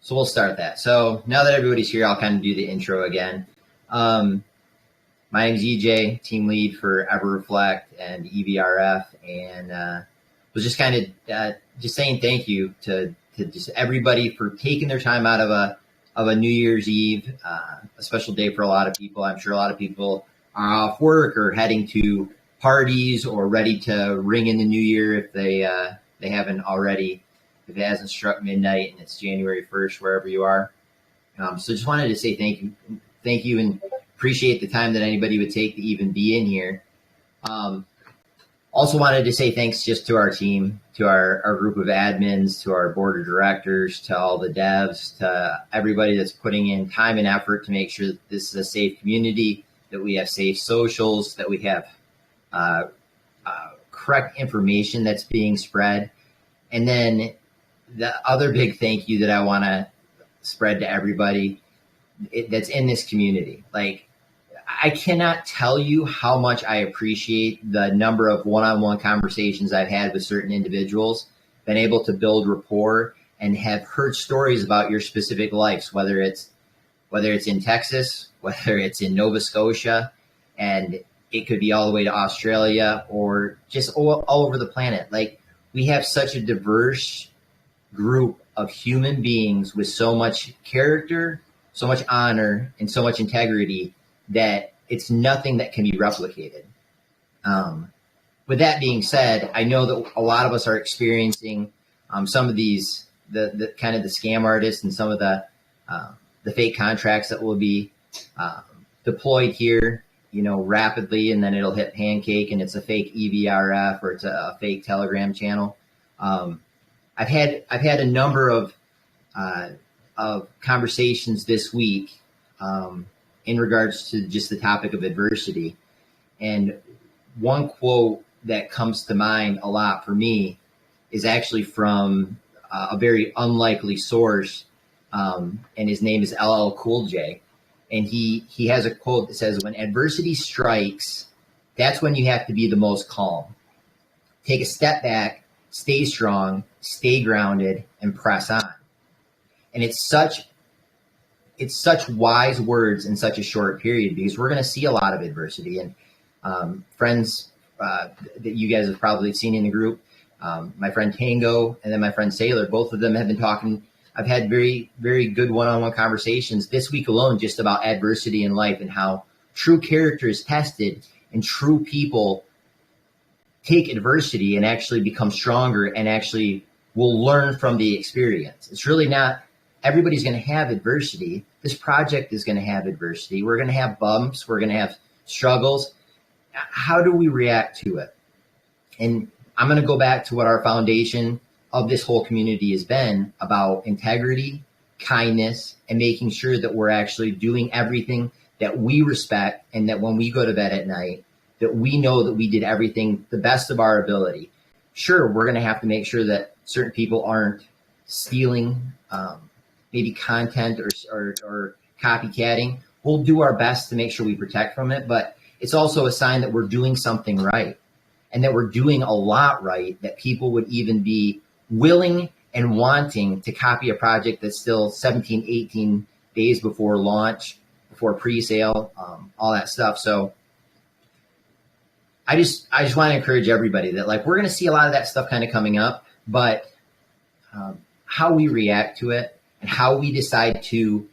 So we'll start that. So now that everybody's here, I'll kind of do the intro again. My name's EJ, team lead for EverReflect and EverRef, and was just kind of just saying thank you to just everybody for taking their time out of a New Year's Eve, a special day for a lot of people. I'm sure a lot of people are off work or heading to parties or ready to ring in the new year if they haven't already, if it hasn't struck midnight and it's January 1st, wherever you are. So just wanted to say thank you, and appreciate the time that anybody would take to even be in here. Also wanted to say thanks just to our team, to our group of admins, to our board of directors, to all the devs, to everybody that's putting in time and effort to make sure that this is a safe community, that we have safe socials, that we have correct information that's being spread. And then the other big thank you that I want to spread to everybody that's in this community. Like, I cannot tell you how much I appreciate the number of one-on-one conversations I've had with certain individuals, been able to build rapport and have heard stories about your specific lives, whether it's in Texas, whether it's in Nova Scotia, and it could be all the way to Australia or just all over the planet. Like, we have such a diverse group of human beings with so much character, so much honor, and so much integrity that it's nothing that can be replicated. With that being said, I know that a lot of us are experiencing some of these, the kind of the scam artists and some of the fake contracts that will be deployed here, rapidly, and then it'll hit Pancake and it's a fake EverRef or it's a fake Telegram channel. I've had a number of conversations this week in regards to just the topic of adversity. And one quote that comes to mind a lot for me is actually from a very unlikely source, and his name is LL Cool J. And he has a quote that says, "When adversity strikes, that's when you have to be the most calm. Take a step back, stay strong, stay grounded, and press on." And it's such wise words in such a short period, because we're going to see a lot of adversity. And friends that you guys have probably seen in the group, my friend Tango and then my friend Sailor, both of them have been talking. I've had very, very good one-on-one conversations this week alone just about adversity in life and how true character is tested and true people take adversity and actually become stronger and actually will learn from the experience. It's really not everybody's going to have adversity. This project is going to have adversity. We're going to have bumps. We're going to have struggles. How do we react to it? And I'm going to go back to what our foundation of this whole community has been about: integrity, kindness, and making sure that we're actually doing everything that we respect, and that when we go to bed at night, that we know that we did everything the best of our ability. Sure, we're going to have to make sure that certain people aren't stealing maybe content or copycatting. We'll do our best to make sure we protect from it, but it's also a sign that we're doing something right and that we're doing a lot right, that people would even be willing and wanting to copy a project that's still 17, 18 days before launch, before pre-sale, all that stuff. So I just want to encourage everybody that, like, we're going to see a lot of that stuff kind of coming up, but how we react to it and how we decide to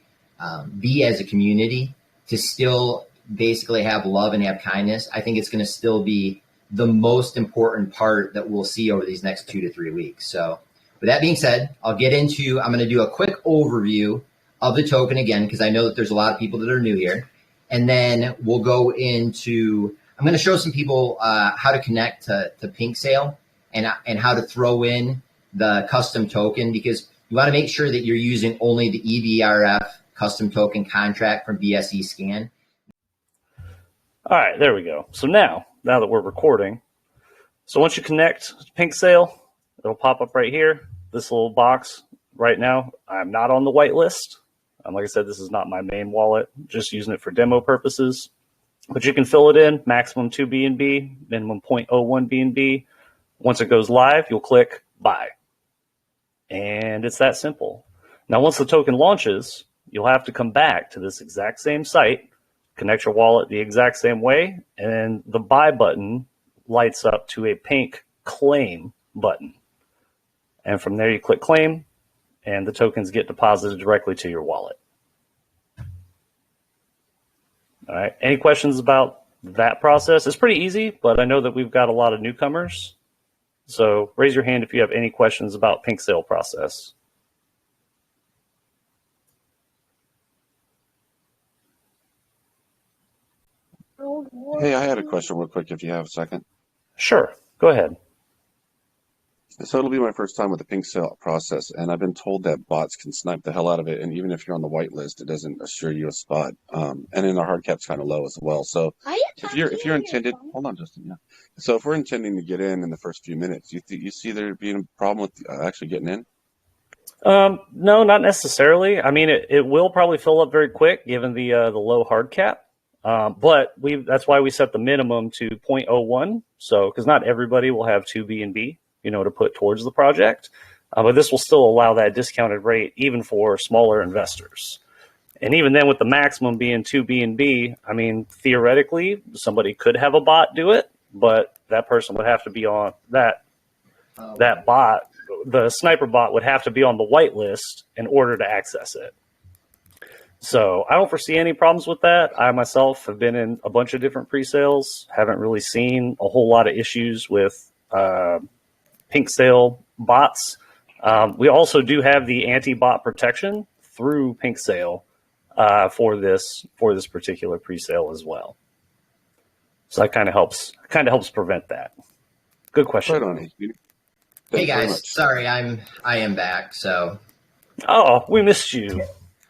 be as a community to still basically have love and have kindness, I think it's going to still be the most important part that we'll see over these next 2 to 3 weeks. So with that being said, I'm going to do a quick overview of the token again, because I know that there's a lot of people that are new here. And then we'll go into, I'm going to show some people how to connect to PinkSale and how to throw in the custom token, because you want to make sure that you're using only the EverRef custom token contract from BSE Scan. All right, there we go. So now that we're recording, so once you connect to PinkSale, it'll pop up right here, this little box. Right now, I'm not on the whitelist. Like I said, this is not my main wallet, just using it for demo purposes. But you can fill it in, maximum 2 BNB, minimum 0.01 BNB. Once it goes live, you'll click buy. And it's that simple. Now, once the token launches, you'll have to come back to this exact same site, connect your wallet the exact same way, and the buy button lights up to a pink claim button. And from there, you click claim, and the tokens get deposited directly to your wallet. All right. Any questions about that process? It's pretty easy, but I know that we've got a lot of newcomers. So raise your hand if you have any questions about PinkSale process. Hey, I had a question real quick if you have a second. Sure. Go ahead. So it'll be my first time with the PinkSale process, and I've been told that bots can snipe the hell out of it, and even if you're on the whitelist, it doesn't assure you a spot. And then the hard cap's kind of low as well. So if you're intended, hold on, Justin. Yeah. So if we're intending to get in the first few minutes, you see there being a problem with actually getting in? No, not necessarily. I mean, it will probably fill up very quick given the low hard cap. But that's why we set the minimum to 0.01. So, because not everybody will have 2 BNB, to put towards the project. But this will still allow that discounted rate even for smaller investors. And even then with the maximum being 2 BNB, I mean, theoretically, somebody could have a bot do it, but that person would have to be on that bot. The sniper bot would have to be on the whitelist in order to access it. So I don't foresee any problems with that. I myself have been in a bunch of different pre-sales, haven't really seen a whole lot of issues with PinkSale bots. We also do have the anti-bot protection through PinkSale for this particular pre-sale as well. So that kind of helps prevent that. Good question. Right on. Hey guys, sorry, I am back. So, oh, we missed you.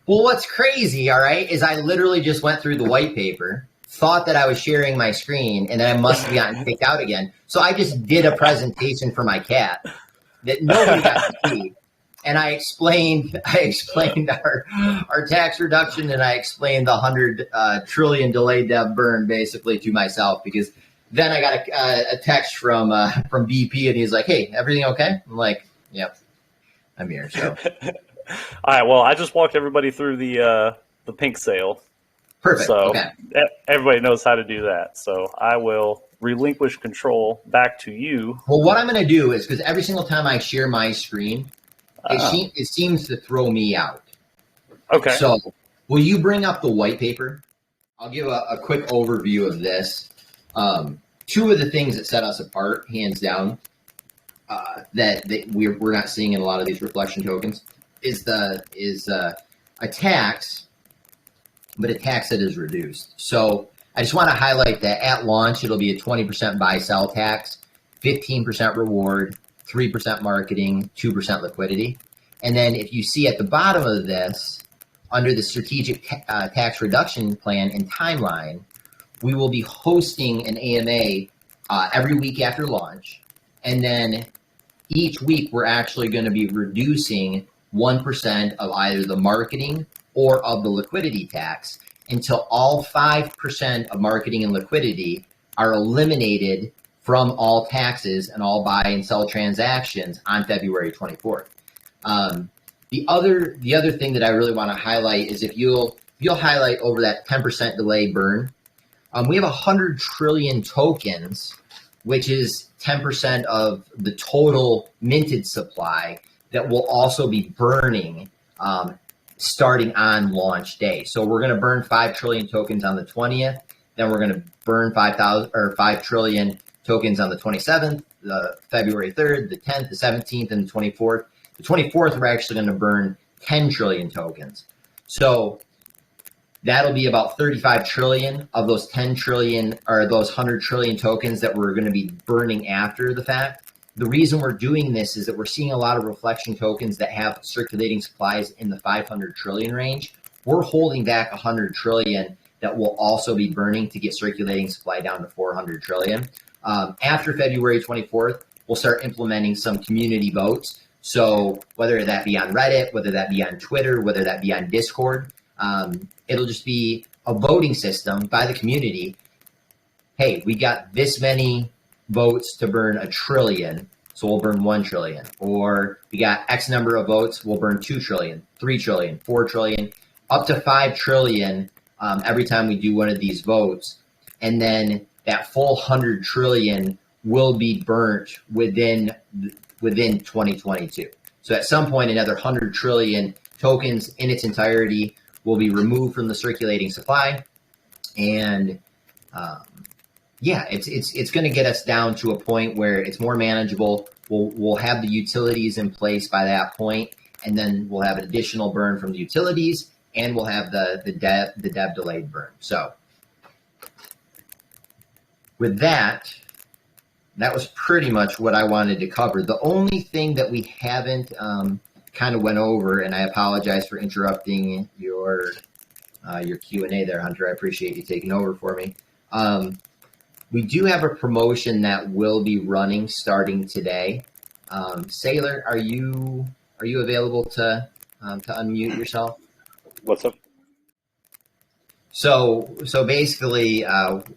Well, what's crazy, all right, is I literally just went through the white paper, thought that I was sharing my screen, and then I must have gotten kicked out again. So I just did a presentation for my cat that nobody got to see. And I explained our tax reduction, and I explained the 100 trillion delayed dev burn basically to myself, because then I got a text from BP, and he's like, "Hey, everything okay?" I'm like, "Yep, I'm here." So. All right. Well, I just walked everybody through the PinkSale. Perfect. So okay. Everybody knows how to do that. So I will relinquish control back to you. Well, what I'm going to do is, because every single time I share my screen, it seems to throw me out. Okay. So will you bring up the white paper? I'll give a quick overview of this. Two of the things that set us apart, hands down, that we're not seeing in a lot of these reflection tokens is a tax, but a tax that is reduced. So I just want to highlight that at launch, it'll be a 20% buy-sell tax, 15% reward, 3% marketing, 2% liquidity. And then if you see at the bottom of this, under the strategic tax reduction plan and timeline, we will be hosting an AMA every week after launch. And then each week, we're actually going to be reducing 1% of either the marketing or of the liquidity tax until all 5% of marketing and liquidity are eliminated from all taxes and all buy and sell transactions on February 24th. The other thing that I really want to highlight is if you'll highlight over that 10% delay burn, we have 100 trillion tokens, which is 10% of the total minted supply that will also be burning starting on launch day. So we're going to burn 5 trillion tokens on the 20th. Then we're going to burn 5 trillion tokens on the 27th, the February 3rd, the 10th, the 17th, and the 24th. The 24th, we're actually going to burn 10 trillion tokens. So that'll be about 35 trillion of those 10 trillion or those 100 trillion tokens that we're going to be burning after the fact. The reason we're doing this is that we're seeing a lot of reflection tokens that have circulating supplies in the 500 trillion range. We're holding back 100 trillion that will also be burning to get circulating supply down to 400 trillion. After February 24th, we'll start implementing some community votes. So whether that be on Reddit, whether that be on Twitter, whether that be on Discord, it'll just be a voting system by the community. Hey, we got this many votes to burn 1 trillion. so we'll burn 1 trillion. Or we got X number of votes, we'll burn 2 trillion, 3 trillion, 4 trillion, up to 5 trillion every time we do one of these votes. And then that full 100 trillion will be burnt within 2022. So at some point, another 100 trillion tokens in its entirety will be removed from the circulating supply. And yeah, it's going to get us down to a point where it's more manageable. We'll have the utilities in place by that point, and then we'll have an additional burn from the utilities, and we'll have the dev delayed burn. So with that, that was pretty much what I wanted to cover. The only thing that we haven't kind of went over, and I apologize for interrupting your Q&A there, Hunter. I appreciate you taking over for me. We do have a promotion that will be running starting today. Sailor, are you available to unmute yourself? What's up? So basically,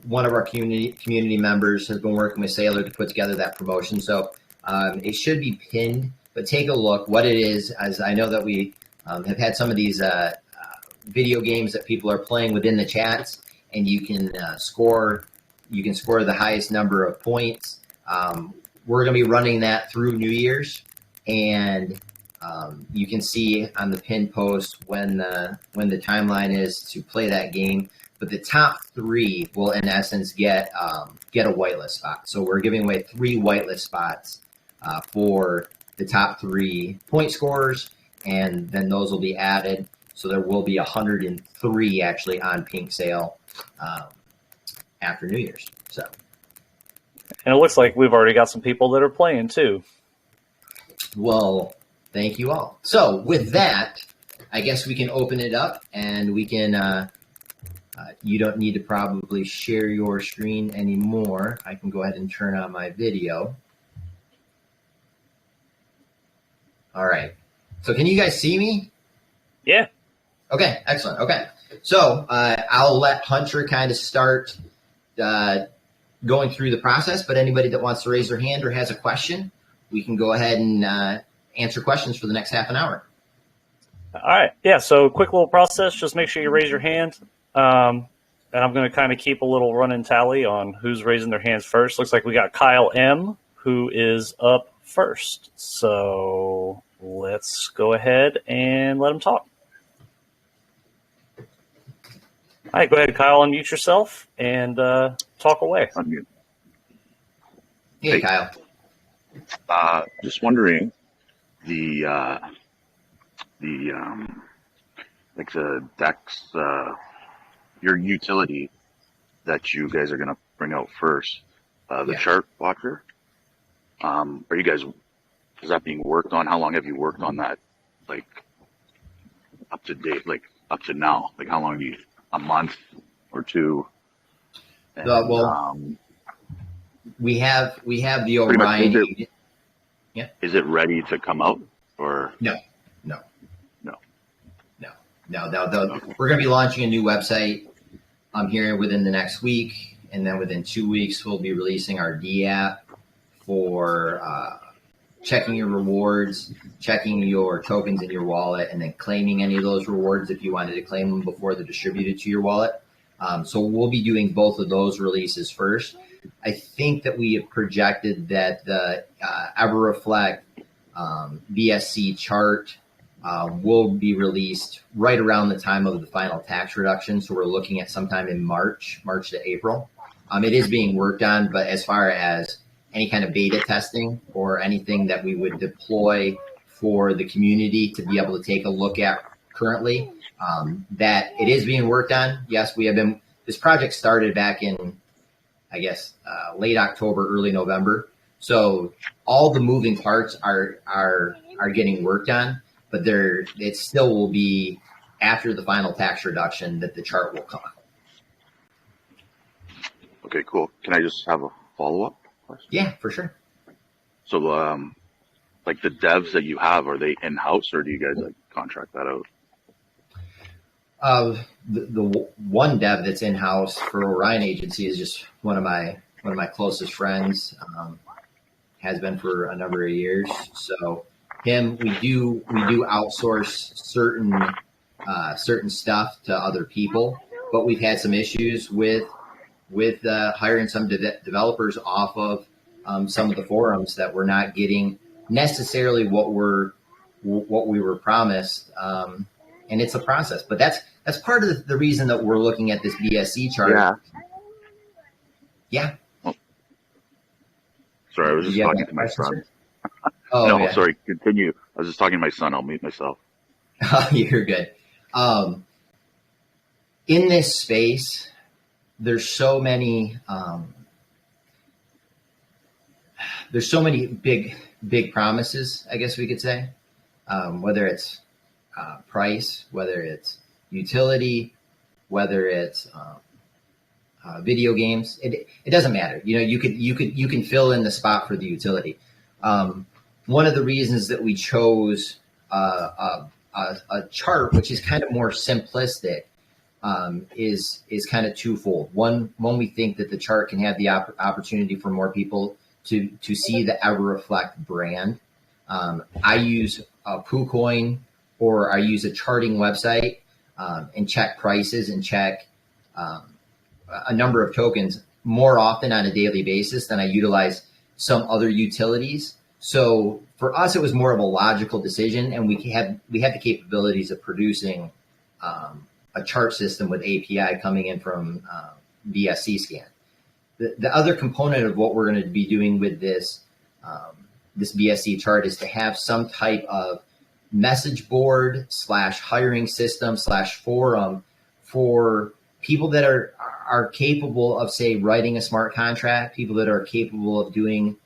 one of our community members has been working with Sailor to put together that promotion. So it should be pinned, but take a look. What it is, as I know that we have had some of these video games that people are playing within the chats, and you can score the highest number of points. We're going to be running that through New Year's, and you can see on the pinned post when the timeline is to play that game. But the top 3 will, in essence, get a whitelist spot. So we're giving away 3 whitelist spots for the top 3 point scorers, and then those will be added. So there will be 103 actually on PinkSale after New Year's. So, And it looks like we've already got some people that are playing too. Well, thank you all. So with that, I guess we can open it up, and we can, you don't need to probably share your screen anymore. I can go ahead and turn on my video. All right. So can you guys see me? Yeah. Okay, excellent. Okay. So I'll let Hunter kind of start going through the process, but anybody that wants to raise their hand or has a question, we can go ahead and answer questions for the next half an hour. All right. Yeah. So quick little process. Just make sure you raise your hand. And I'm going to kind of keep a little running tally on who's raising their hands first. Looks like we got Kyle M, who is up first. So let's go ahead and let him talk. All right. Go ahead, Kyle. Unmute yourself and talk away. Unmute. Hey, Kyle. Just wondering the DEX, your utility that you guys are going to bring out first, the chart watcher. Are you guys, is that being worked on? How long have you worked on that? Like up to date, like up to now? Like how long have you, a month or 2? And, we have the Orion. Is it ready to come out or? No. Okay. We're going to be launching a new website here within the next week, and then within 2 weeks we'll be releasing our D app for checking your rewards, checking your tokens in your wallet, and then claiming any of those rewards if you wanted to claim them before they're distributed to your wallet. So we'll be doing both of those releases first. I think that we have projected that the EverReflect BSC chart will be released right around the time of the final tax reduction. So we're looking at sometime in March to April. It is being worked on, but as far as any kind of beta testing or anything that we would deploy for the community to be able to take a look at currently, that it is being worked on. Yes, we have been, this project started back in, I guess, late October, early November. So all the moving parts are getting worked on, but it still will be after the final tax reduction that the chart will come out. Okay, cool. Can I just have a follow-up question? Yeah, for sure. So, like the devs that you have, are they in-house or do you guys like contract that out? The one dev that's in-house for Orion Agency is just one of my closest friends. has been for a number of years. So we do outsource certain stuff to other people, but we've had some issues with hiring some developers off of some of the forums that we're not getting necessarily what we were promised, and it's a process. But that's part of the reason that we're looking at this BSC chart. Yeah. Oh. Sorry, I was just talking to my son. Oh, no, yeah. Sorry, continue. I was just talking to my son. I'll mute myself. You're good. In this space, there's so many big promises, I guess we could say, whether it's price, whether it's utility, whether it's video games. It doesn't matter. You can fill in the spot for the utility. One of the reasons that we chose a chart, which is kind of more simplistic, is kind of twofold. One, we think that the chart can have the opportunity for more people to see the EverReflect brand. I use a PooCoin, or I use a charting website and check prices and check a number of tokens more often on a daily basis than I utilize some other utilities. So for us, it was more of a logical decision, and we had the capabilities of producing a chart system with API coming in from BSC Scan. The other component of what we're going to be doing with this BSC chart is to have some type of message board / hiring system / forum for people that are capable of, say, writing a smart contract, people that are capable of doing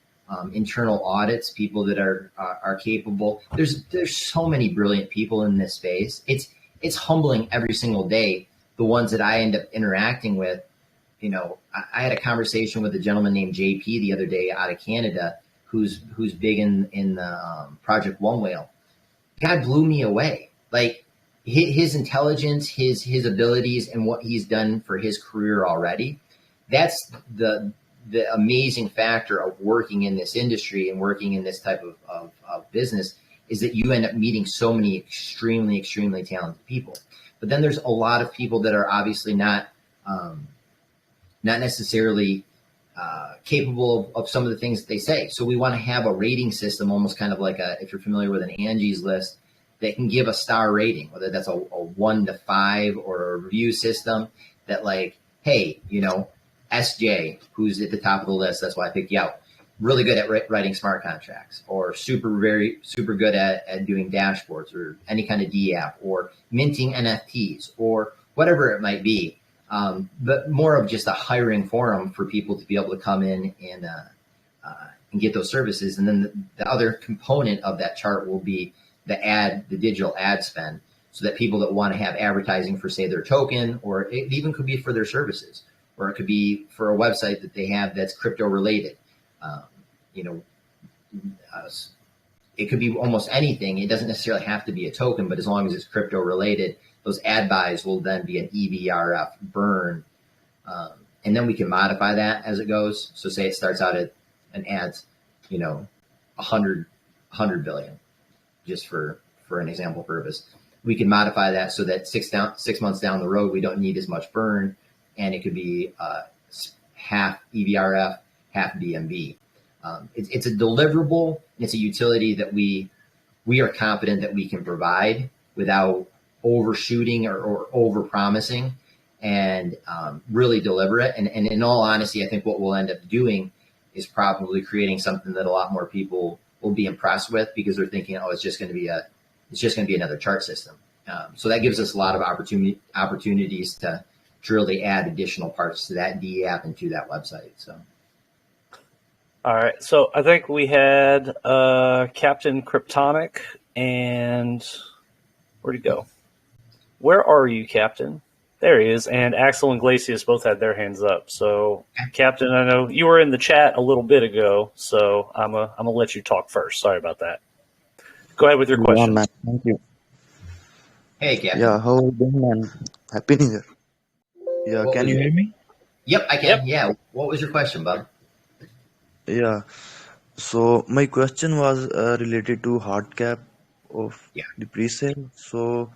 internal audits, people that are capable. There's so many brilliant people in this space. It's humbling every single day, the ones that I end up interacting with. I had a conversation with a gentleman named JP the other day out of Canada, who's big in the Project One Whale. Guy blew me away. Like his intelligence, his abilities, and what he's done for his career already. That's the amazing factor of working in this industry and working in this type of business, is that you end up meeting so many extremely, extremely talented people. But then there's a lot of people that are obviously not necessarily capable of some of the things that they say. So we want to have a rating system, almost kind of like if you're familiar with an Angie's List, that can give a star rating, whether that's a 1 to 5 or a review system that, like, hey, SJ, who's at the top of the list, that's why I picked you out. Really good at writing smart contracts, or super good at doing dashboards or any kind of D app, or minting NFTs, or whatever it might be. But more of just a hiring forum for people to be able to come in and get those services. And then the other component of that chart will be the digital ad spend, so that people that want to have advertising for, say, their token, or it even could be for their services, or it could be for a website that they have that's crypto related. It could be almost anything. It doesn't necessarily have to be a token, but as long as it's crypto related, those ad buys will then be an EverRef burn. And then we can modify that as it goes. So say it starts out at an ad's, 100 billion, just for an example purpose. We can modify that so that 6 months down the road, we don't need as much burn, and it could be half EverRef, half BNB. It's a deliverable. It's a utility that we are confident that we can provide without overshooting or over promising, and really deliver it. And in all honesty, I think what we'll end up doing is probably creating something that a lot more people will be impressed with, because they're thinking, oh, it's just going to be another chart system. So that gives us a lot of opportunities to really add additional parts to that D app and to that website. So. All right. So I think we had Captain Kryptonic, and where'd he go? Where are you, Captain? There he is. And Axel and Glacius both had their hands up. So, Captain, I know you were in the chat a little bit ago, so I'm gonna let you talk first. Sorry about that. Go ahead with your question. Man. Thank you. Hey, Captain. Yeah, how are you doing, man? Happy New Year. Yeah, can you hear me? Yep, I can. Yep. Yeah. What was your question, bud? Yeah. So my question was related to hard cap of Yeah. the pre-sale. So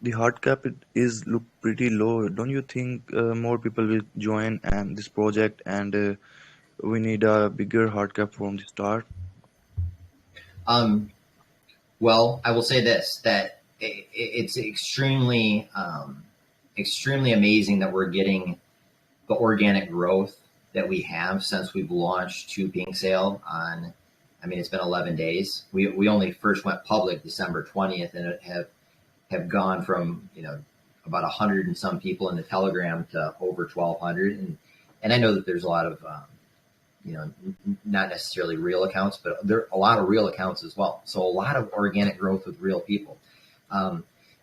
the hard cap is look pretty low. Don't you think more people will join and this project, and we need a bigger hard cap from the start? Um, well, I will say this, that it's extremely amazing that we're getting the organic growth that we have since we've launched to PinkSale on, I mean, it's been 11 days. We only first went public December 20th and have gone from, about 100 and some people in the Telegram to over 1,200. And I know that there's a lot of, not necessarily real accounts, but there are a lot of real accounts as well. So a lot of organic growth with real people.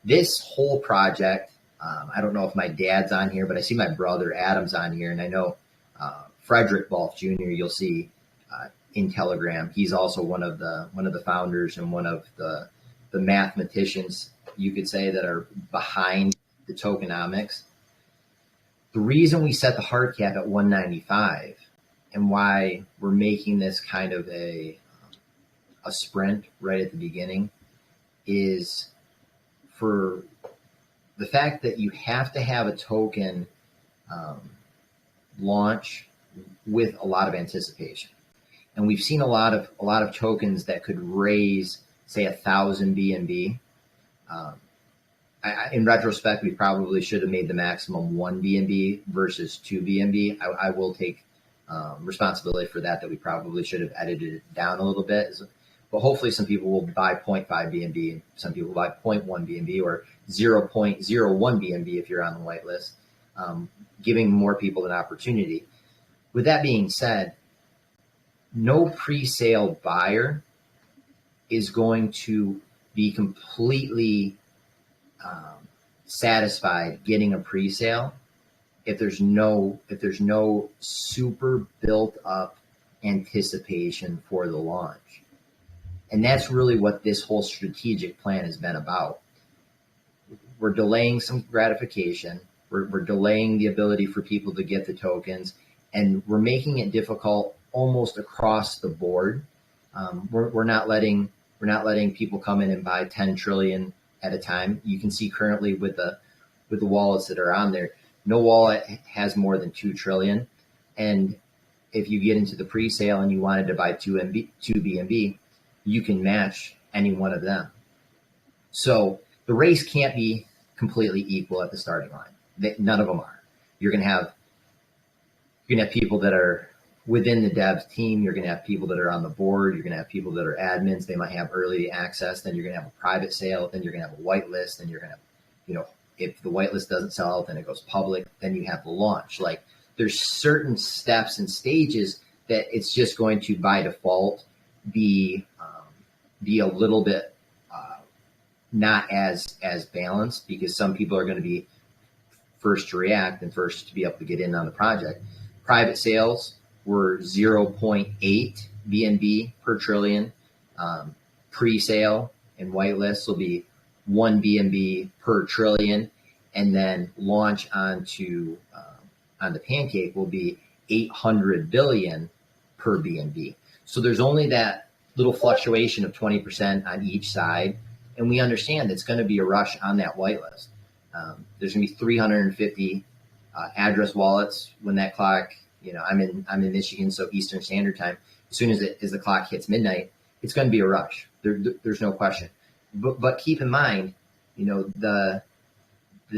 This whole project, I don't know if my dad's on here, but I see my brother Adam's on here, and I know Frederick Wolf Jr. You'll see in Telegram. He's also one of the founders and one of the mathematicians, you could say, that are behind the tokenomics. The reason we set the hard cap at 195 and why we're making this kind of a sprint right at the beginning is for the fact that you have to have a token launch with a lot of anticipation. And we've seen a lot of tokens that could raise, say, 1,000 BNB. In retrospect, we probably should have made the maximum 1 BNB versus 2 BNB. I will take responsibility for that we probably should have edited it down a little bit. But hopefully some people will buy 0.5 BNB and some people will buy 0.1 BNB or 0.01 BNB if you're on the whitelist, giving more people an opportunity. With that being said, no pre-sale buyer is going to be completely satisfied getting a pre-sale if there's no super built up anticipation for the launch. And that's really what this whole strategic plan has been about. We're delaying some gratification. We're delaying the ability for people to get the tokens, and we're making it difficult almost across the board. We're not letting people come in and buy 10 trillion at a time. You can see currently with the wallets that are on there, no wallet has more than 2 trillion. And if you get into the pre-sale and you wanted to buy 2 BNB, you can match any one of them. So the race can't be completely equal at the starting line. None of them are. You're going to have people that are within the dev team. You're going to have people that are on the board. You're going to have people that are admins. They might have early access. Then you're going to have a private sale. Then you're going to have a whitelist. Then you're going to, if the whitelist doesn't sell out, then it goes public. Then you have the launch. Like, there's certain steps and stages that it's just going to by default be a little bit not as balanced, because some people are going to be first to react and first to be able to get in on the project. Private sales were 0.8 BNB per trillion. Pre-sale and whitelist will be 1 BNB per trillion, and then launch onto Pancake will be 800 billion per BNB. So there's only that little fluctuation of 20% on each side, and we understand it's going to be a rush on that whitelist. There's going to be 350 address wallets when that clock. I'm in Michigan, so Eastern Standard Time. As soon as the clock hits midnight, it's going to be a rush. There's no question. But keep in mind, the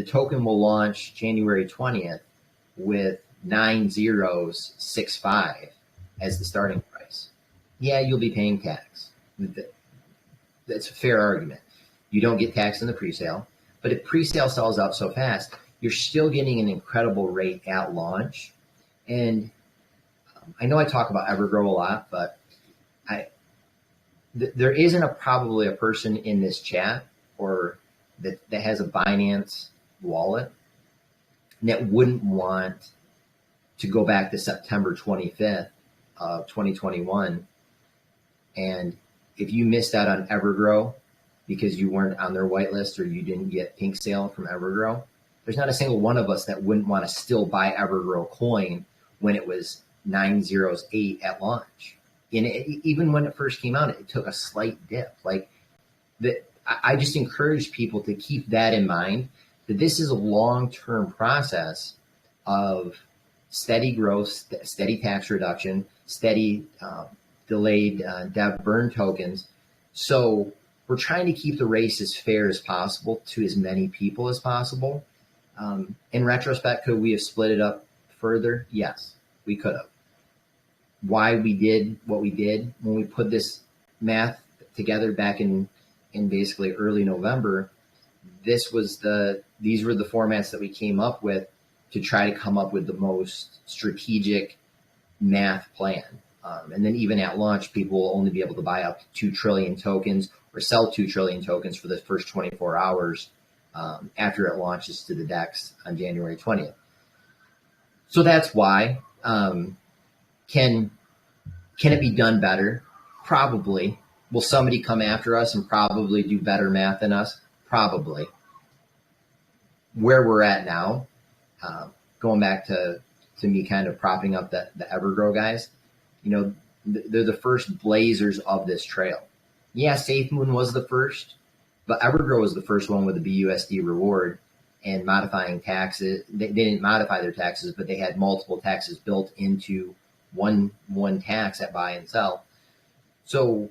token will launch January 20th with 9065 as the starting price. Yeah, you'll be paying tax. That's a fair argument. You don't get taxed in the pre-sale, but if pre-sale sells out so fast, you're still getting an incredible rate at launch. And I know I talk about Evergrow a lot, but there isn't probably a person in this chat or that has a Binance wallet that wouldn't want to go back to September 25th of 2021. And if you missed out on Evergrow because you weren't on their whitelist or you didn't get PinkSale from Evergrow, there's not a single one of us that wouldn't want to still buy Evergrow coin when it was 908 at launch. And even when it first came out, it took a slight dip. Like that, I just encourage people to keep that in mind, that this is a long-term process of steady growth, steady tax reduction, steady delayed dev burn tokens. So we're trying to keep the race as fair as possible to as many people as possible. In retrospect, could we have split it up further? Yes, we could have. Why we did what we did when we put this math together back in basically early November, these were the formats that we came up with to try to come up with the most strategic math plan. And then even at launch, people will only be able to buy up to 2 trillion tokens or sell 2 trillion tokens for the first 24 hours after it launches to the DEX on January 20th. So that's why. Can it be done better? Probably. Will somebody come after us and probably do better math than us? Probably. Where we're at now, going back to me kind of propping up the Evergrow guys, they're the first blazers of this trail. Yeah, SafeMoon was the first, but Evergrow was the first one with a BUSD reward and modifying taxes. They didn't modify their taxes, but they had multiple taxes built into one tax at buy and sell. So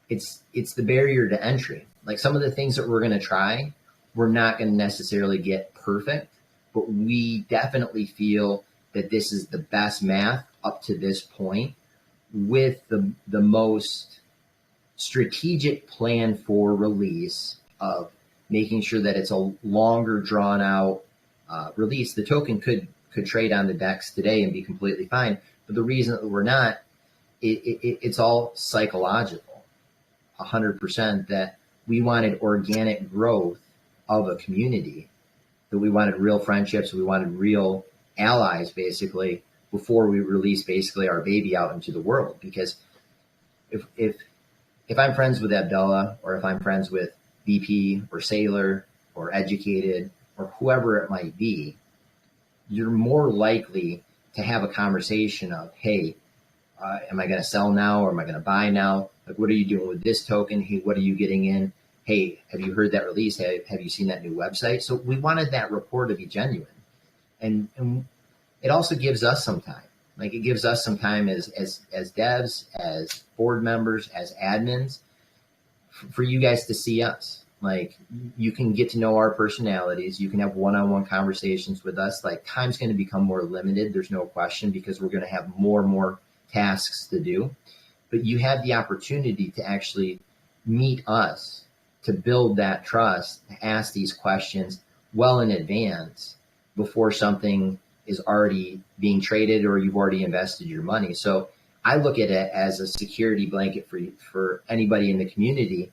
it's the barrier to entry. Like some of the things that we're going to try, we're not going to necessarily get perfect, but we definitely feel that this is the best math up to this point with the most strategic plan for release of making sure that it's a longer drawn out release. The token could trade on the DEX today and be completely fine. But the reason that we're not, it's all psychological, 100%, that we wanted organic growth of a community, that we wanted real friendships, we wanted real allies, basically, before we release basically our baby out into the world. Because if I'm friends with Abdullah, or if I'm friends with BP or Sailor or Educated or whoever it might be, you're more likely to have a conversation of, hey, am I going to sell now or am I going to buy now? Like, what are you doing with this token? Hey, what are you getting in? Hey, have you heard that release? Have you seen that new website? So we wanted that rapport to be genuine. And it also gives us some time. Like, it gives us some time as devs, as board members, as admins, for you guys to see us. Like, you can get to know our personalities. You can have one-on-one conversations with us. Like, time's going to become more limited. There's no question, because we're going to have more and more tasks to do. But you have the opportunity to actually meet us, to build that trust, to ask these questions well in advance before something is already being traded or you've already invested your money. So I look at it as a security blanket for anybody in the community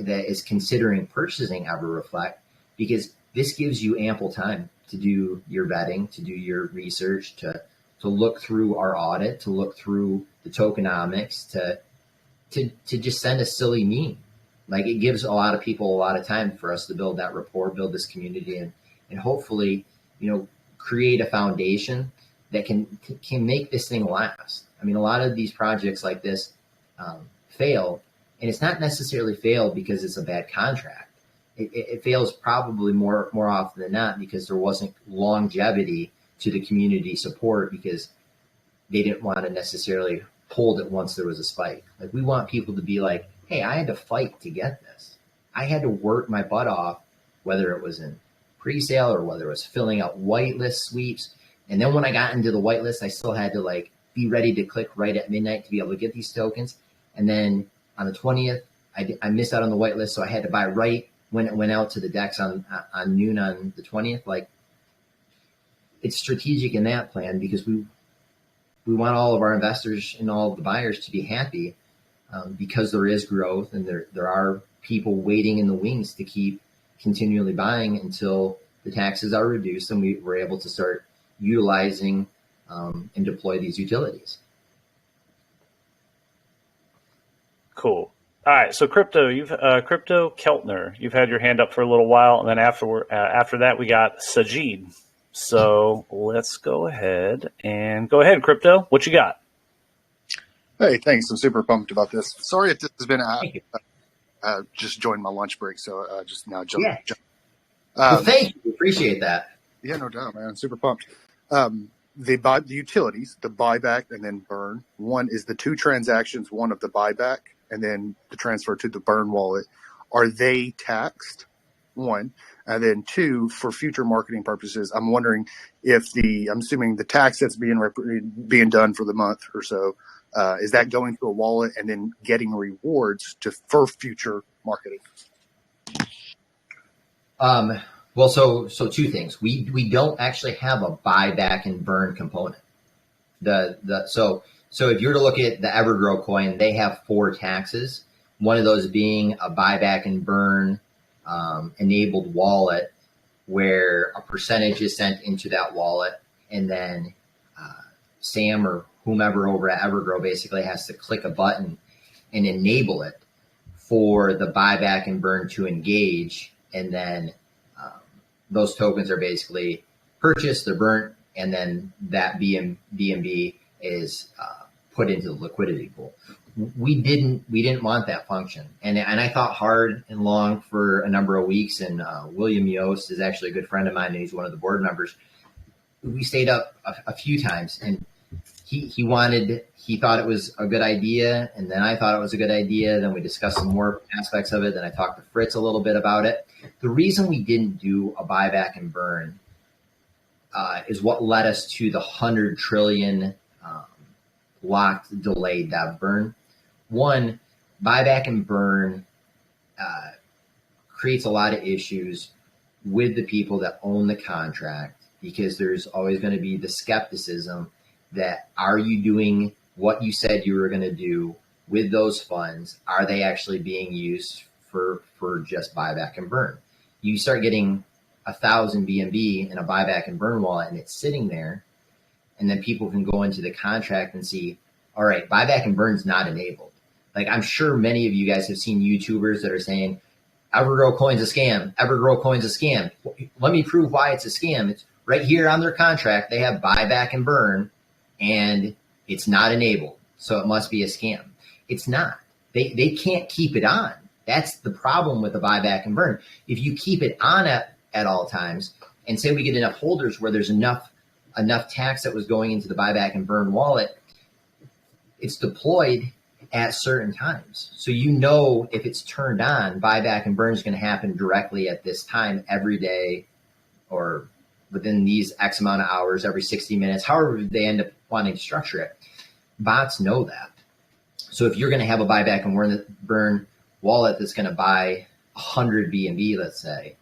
that is considering purchasing EverReflect, because this gives you ample time to do your vetting, to do your research, to look through our audit, to look through the tokenomics, to just send a silly meme. Like, it gives a lot of people a lot of time for us to build that rapport, build this community, and hopefully, create a foundation that can make this thing last. I mean, a lot of these projects like this fail, and it's not necessarily fail because it's a bad contract. It fails probably more often than not because there wasn't longevity to the community support, because they didn't want to necessarily hold it once there was a spike. Like, we want people to be like, hey, I had to fight to get this. I had to work my butt off, whether it was in pre-sale or whether it was filling out whitelist sweeps. And then when I got into the whitelist, I still had to be ready to click right at midnight to be able to get these tokens. And then on the 20th, I missed out on the whitelist, so I had to buy right when it went out to the DEX on noon on the 20th. Like, it's strategic in that plan, because we want all of our investors and all of the buyers to be happy, because there is growth and there are people waiting in the wings to keep continually buying until the taxes are reduced and we're able to start utilizing and deploy these utilities. Cool. All right. So Crypto Keltner, you've had your hand up for a little while, and then after that we got Sajid. So let's go ahead, Crypto. What you got? Hey, thanks. I'm super pumped about this. Sorry if this has been Thank you. just joined my lunch break, so just now jump. Yeah. Well, thank you. Appreciate that. Yeah, no doubt, man. I'm super pumped. The utilities, the buyback and then burn. One is the two transactions, one of the buyback and then the transfer to the burn wallet. Are they taxed? One. And then two, for future marketing purposes, I'm wondering if I'm assuming the tax that's being done for the month or so, is that going to a wallet and then getting rewards for future marketing? Well, so two things. We don't actually have a buyback and burn component. So if you were to look at the Evergrow coin, they have 4 taxes. One of those being a buyback and burn enabled wallet, where a percentage is sent into that wallet, and then Sam or whomever over at Evergrow basically has to click a button and enable it for the buyback and burn to engage, and then those tokens are basically purchased, they're burnt, and then that BNB is put into the liquidity pool. We didn't want that function, and I thought hard and long for a number of weeks. And William Yost is actually a good friend of mine, and he's one of the board members. We stayed up a few times, and he thought it was a good idea, and then I thought it was a good idea. Then we discussed some more aspects of it. Then I talked to Fritz a little bit about it. The reason we didn't do a buyback and burn is what led us to the 100 trillion locked delayed dev burn. One, buyback and burn creates a lot of issues with the people that own the contract, because there's always going to be the skepticism that, are you doing what you said you were going to do with those funds? Are they actually being used for just buyback and burn? You start getting 1,000 BNB in a buyback and burn wallet, and it's sitting there, and then people can go into the contract and see, all right, buyback and burn's not enabled. Like, I'm sure many of you guys have seen YouTubers that are saying, Evergrow coin's a scam. Evergrow coin's a scam. Let me prove why it's a scam. It's right here on their contract. They have buyback and burn, and it's not enabled, so it must be a scam. It's not. They can't keep it on. That's the problem with the buyback and burn. If you keep it on at all times, and say we get enough holders where there's enough tax that was going into the buyback and burn wallet, it's deployed at certain times. So if it's turned on, buyback and burn is going to happen directly at this time every day, or within these X amount of hours, every 60 minutes, however they end up wanting to structure it. Bots know that. So if you're going to have a buyback and burn wallet that's going to buy 100 BNB, let's say,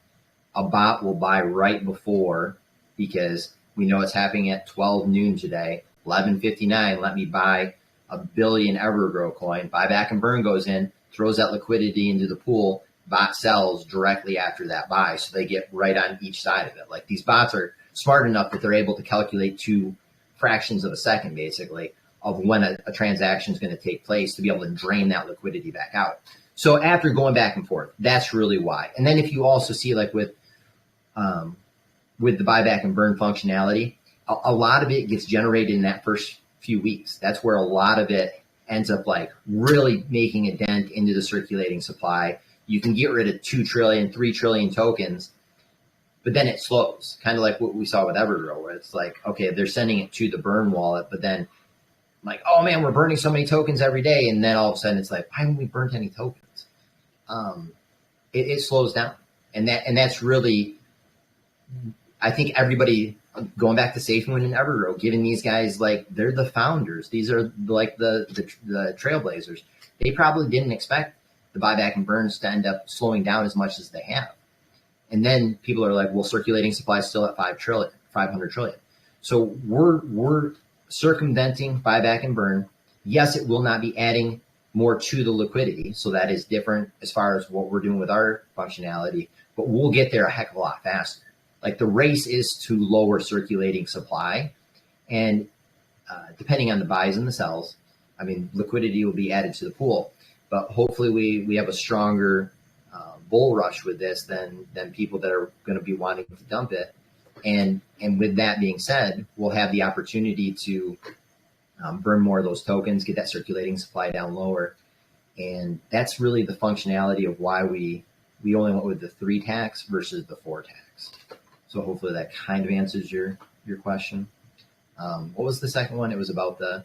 a bot will buy right before, because we know it's happening at 12 noon today, 11:59. Let me buy 1 billion Evergrow coin. Buyback and burn goes in, throws that liquidity into the pool. Bot sells directly after that buy, so they get right on each side of it. Like, these bots are smart enough that they're able to calculate 2 fractions of a second, basically, of when a transaction is going to take place, to be able to drain that liquidity back out. So after going back and forth, that's really why. And then if you also see, like with the buyback and burn functionality, a lot of it gets generated in that first few weeks. That's where a lot of it ends up like really making a dent into the circulating supply. You can get rid of 2 trillion, 3 trillion tokens, but then it slows, kind of like what we saw with Evergrow, where it's like, okay, they're sending it to the burn wallet, but then like, oh man, we're burning so many tokens every day. And then all of a sudden it's like, why haven't we burnt any tokens? It slows down. And that's really, I think everybody, going back to SafeMoon and Evergrow, giving these guys, like, they're the founders. These are like the trailblazers. They probably didn't expect the buyback and burns to end up slowing down as much as they have. And then people are like, well, circulating supply is still at 500 trillion. So we're circumventing buyback and burn. Yes, it will not be adding more to the liquidity. So that is different as far as what we're doing with our functionality, but we'll get there a heck of a lot faster. Like, the race is to lower circulating supply, and depending on the buys and the sells, I mean, liquidity will be added to the pool, but hopefully we have a stronger bull rush with this than people that are going to be wanting to dump it. And with that being said, we'll have the opportunity to burn more of those tokens, get that circulating supply down lower. And that's really the functionality of why we only went with the 3 tax versus the 4 tax. So hopefully that kind of answers your question. What was the second one? It was about the...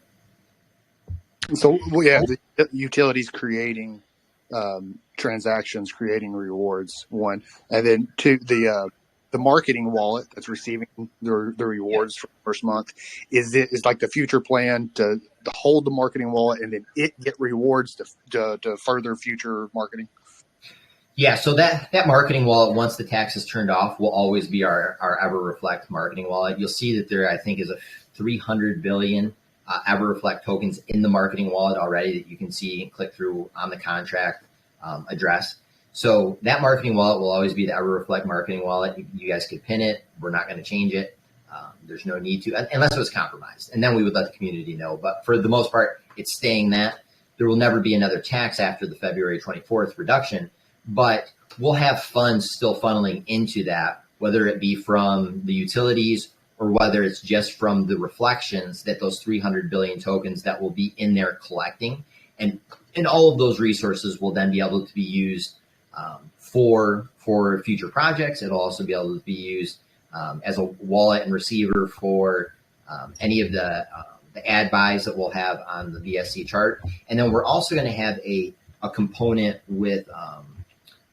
So the utilities creating transactions, creating rewards, 1, and then 2, the marketing wallet that's receiving the rewards for the first month. Is like the future plan to hold the marketing wallet and then it get rewards to further future marketing? Yeah, so that marketing wallet, once the tax is turned off, will always be our EverReflect marketing wallet. You'll see that there, I think, is a 300 billion EverReflect tokens in the marketing wallet already that you can see and click through on the contract address. So that marketing wallet will always be the EverReflect marketing wallet. You guys could pin it. We're not going to change it. There's no need to, unless it was compromised. And then we would let the community know. But for the most part, it's staying that. There will never be another tax after the February 24th reduction. But we'll have funds still funneling into that, whether it be from the utilities or whether it's just from the reflections that those 300 billion tokens that will be in there collecting. And all of those resources will then be able to be used for future projects. It'll also be able to be used as a wallet and receiver for any of the ad buys that we'll have on the VSC chart. And then we're also going to have a component with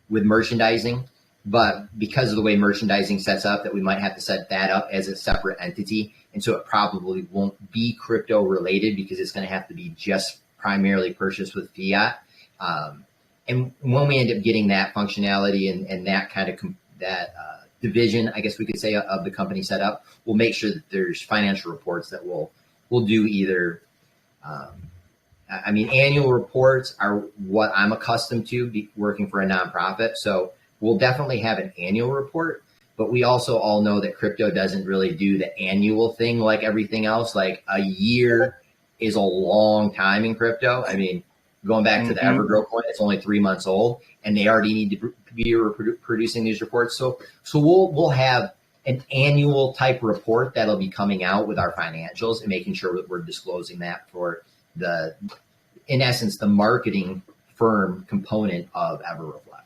merchandising, but because of the way merchandising sets up, that we might have to set that up as a separate entity. And so it probably won't be crypto related because it's going to have to be just primarily purchased with fiat. And when we end up getting that functionality and that kind of division, I guess we could say, of the company set up, we'll make sure that there's financial reports that we'll do either. Annual reports are what I'm accustomed to working for a nonprofit. So we'll definitely have an annual report, but we also all know that crypto doesn't really do the annual thing like everything else. Like a year is a long time in crypto. I mean, going back to the Evergrow coin, it's only 3 months old and they already need to be producing these reports. So we'll have an annual type report that'll be coming out with our financials and making sure that we're disclosing that for in essence, the marketing firm component of EverReflect.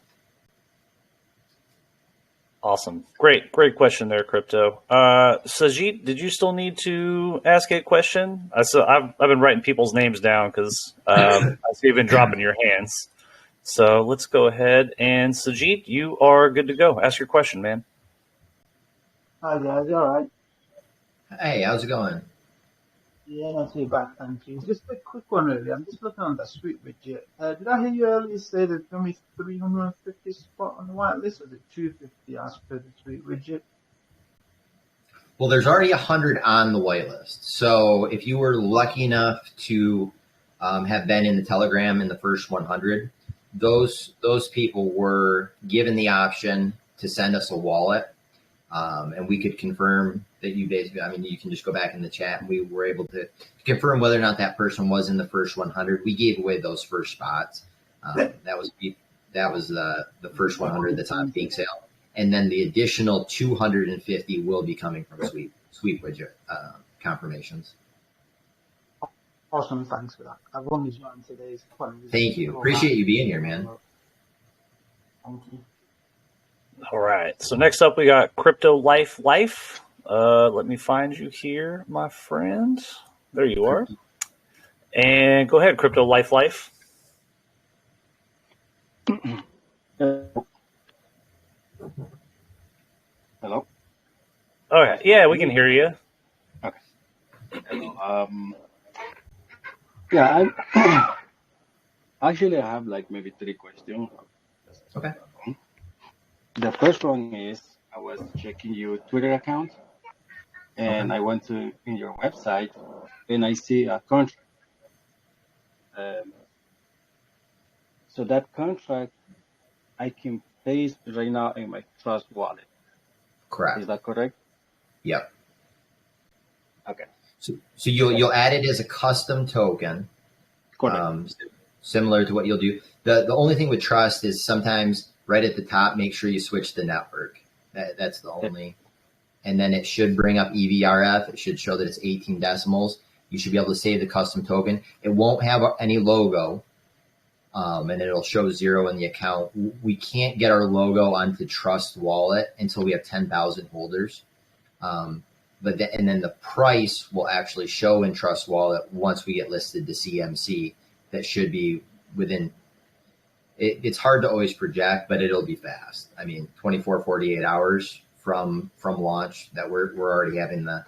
Awesome. Great question there, Crypto. Sajid, did you still need to ask a question? I've been writing people's names down because I see you've been dropping your hands. So let's go ahead. And Sajid, you are good to go. Ask your question, man. Hi guys, you all right? Hey, how's it going? Yeah, not too bad, thank you. Just a quick one really. I'm just looking on the street widget. Did I hear you earlier say there's only 350 spot on the whitelist, or is it 250 as per the street widget? Well, there's already 100 on the whitelist. So if you were lucky enough to have been in the Telegram in the first 100, those people were given the option to send us a wallet. And we could confirm that you can just go back in the chat and we were able to confirm whether or not that person was in the first 100. We gave away those first spots. That was the first 100 that's on PinkSale. And then the additional 250 will be coming from sweep widget confirmations. Awesome, thanks for that. I've only joined today's one. Thank you. Appreciate you being here, man. Thank you. All right. So next up, we got Crypto Life. Let me find you here, my friend. There you are. And go ahead, Crypto Life. Hello? Okay. Yeah, we can hear you. Okay. Hello. Yeah, actually, I have like maybe 3 questions. Okay. The first one is, I was checking your Twitter account, and I went in your website, and I see a contract. So that contract, I can paste right now in my Trust wallet. Correct. Is that correct? Yep. Okay. So you'll add it as a custom token. Correct. Similar to what you'll do. The only thing with Trust is sometimes right at the top, make sure you switch the network. That's the only. And then it should bring up EVRF. It should show that it's 18 decimals. You should be able to save the custom token. It won't have any logo, and it'll show 0 in the account. We can't get our logo onto Trust Wallet until we have 10,000 holders. And then the price will actually show in Trust Wallet once we get listed to CMC. That should be within. It's hard to always project, but it'll be fast. I mean, 24, 48 hours from launch. That we're already having the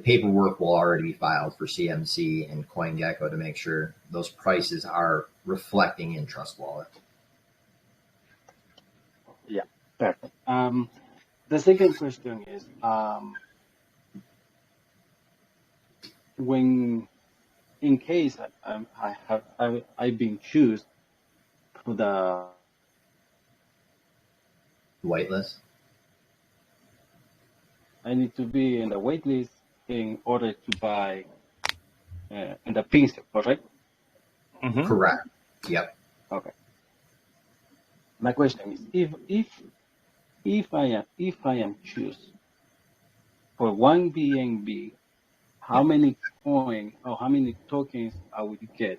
paperwork will already be filed for CMC and CoinGecko to make sure those prices are reflecting in Trust Wallet. Yeah, perfect. The second question is, when in case I've been chosen for the Whitelist. I need to be in the waitlist in order to buy in the PinkSale, correct? Mm-hmm. Correct. Yep. Okay. My question is, if I am choose for one BNB, how many coin or how many tokens I would get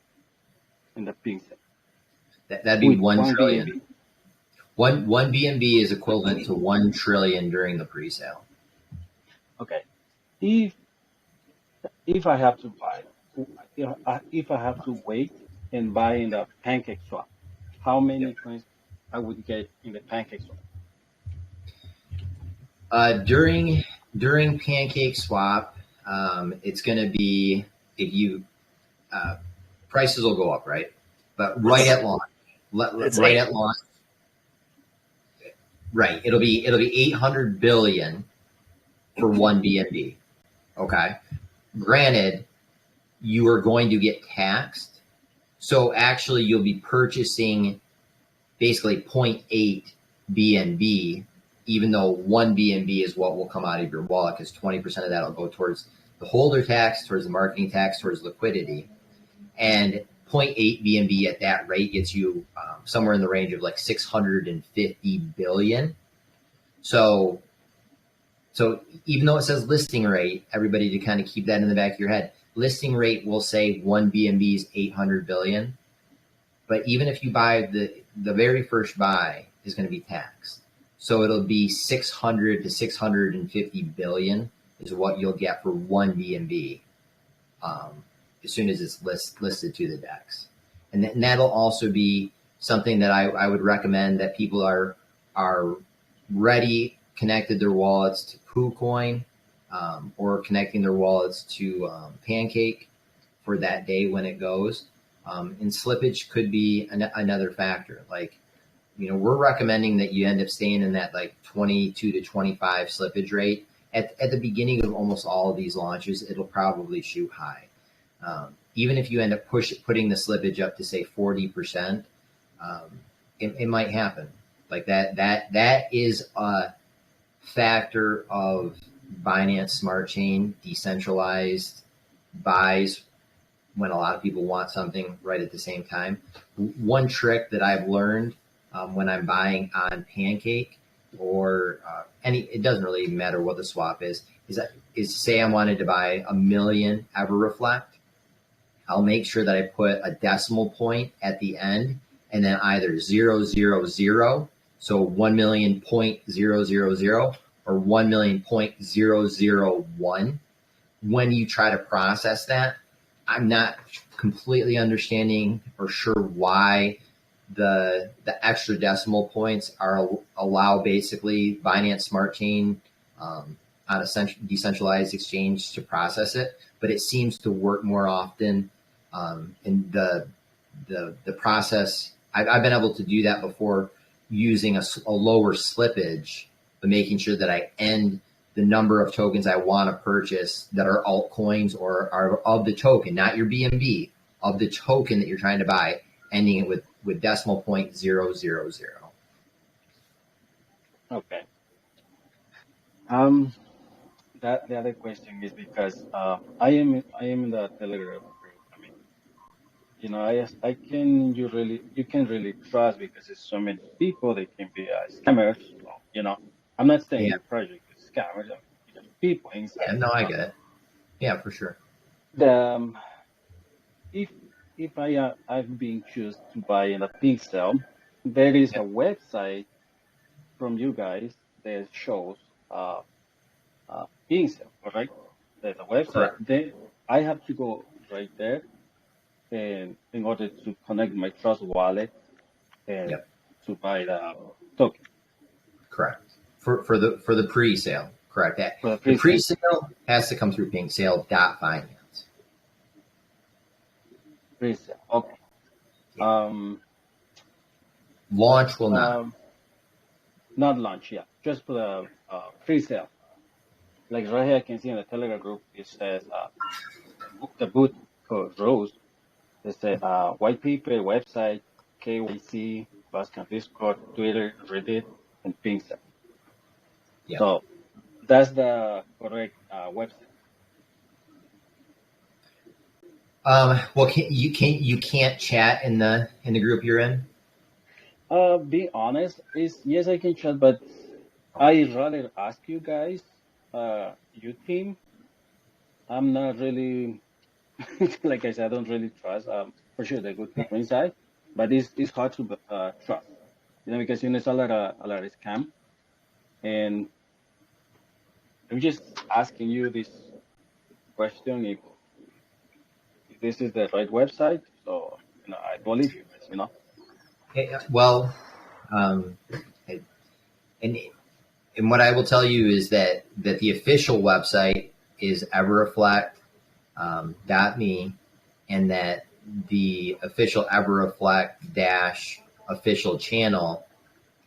in the PinkSale? That'd be With 1 trillion. BNB. One BNB is equivalent to 1 trillion during the pre-sale. Okay. If I have to buy, if I have to wait and buy in the Pancake Swap, how many coins I would get in the Pancake Swap? During Pancake Swap, it's going to be if you prices will go up, right? But right at launch, at launch, right? It'll be 800 billion for 1 BNB. Okay. Granted, you are going to get taxed, so actually you'll be purchasing basically 0.8 BNB, even though 1 BNB is what will come out of your wallet, because 20% of that will go towards the holder tax, towards the marketing tax, towards liquidity. And 0.8 BNB at that rate gets you somewhere in the range of like 650 billion. So even though it says listing rate, everybody to kind of keep that in the back of your head. Listing rate will say 1 BNB is 800 billion. But even if you buy the very first buy is going to be taxed. So it'll be 600 to 650 billion is what you'll get for 1 BNB as soon as it's listed to the DEX. And that'll also be something that I would recommend that people are ready, connected their wallets to KuCoin or connecting their wallets to Pancake for that day when it goes. And slippage could be another factor. Like, we're recommending that you end up staying in that like 22 to 25 slippage rate. At the beginning of almost all of these launches, it'll probably shoot high. Even if you end up putting the slippage up to say 40%, it might happen. Like that is a factor of Binance Smart Chain, decentralized buys when a lot of people want something right at the same time. One trick that I've learned when I'm buying on Pancake or it doesn't really matter what the swap is say I wanted to buy 1 million EverReflect. I'll make sure that I put a decimal point at the end and then either 000, so 1,000,000 or 1,000,000.001. When you try to process that, I'm not completely understanding or sure why the extra decimal points allow basically Binance Smart Chain on a decentralized exchange to process it, but it seems to work more often in the process. I've been able to do that before using a lower slippage, but making sure that I end the number of tokens I want to purchase that are altcoins or are of the token, not your BNB, of the token that you're trying to buy, ending it with decimal point 000. Okay. That the other question is because I am in the Telegram group. I mean, you can really trust because there's so many people. They can be scammers. I'm not saying Yeah. your project is scammers. people inside. Yeah, no, I get it. Yeah, for sure. The if I've been chosen to buy in a PinkSale, there is a website from you guys that shows PinkSale, correct? There's a website. Correct. Then I have to go right there and in order to connect my Trust wallet and Yep. to buy the token Correct. For the pre-sale. Correct. That for the the pre-sale. pre-sale has to come through PinkSale.finance. Pre-sale. Okay. Yeah. Launch will not. Not launch, yeah. Just for the pre-sale. Like right here, I can see in the Telegram group, it says the boot code Rose. It says white paper, website, KYC, Bascan Discord, Twitter, Reddit, and PinkSale. Yeah. So that's the correct website. Well, you can't chat in the group you're in. Be honest, is yes I can chat, but I rather ask you guys, you team. I'm not really like I said, I don't really trust. For sure they're good people inside, but it's hard to trust. Because it's a lot of scam, and I'm just asking you this question if this is the right website. So I believe you guys. Well, and what I will tell you is that the official website is EverReflect.me, and that the official EverReflect official channel,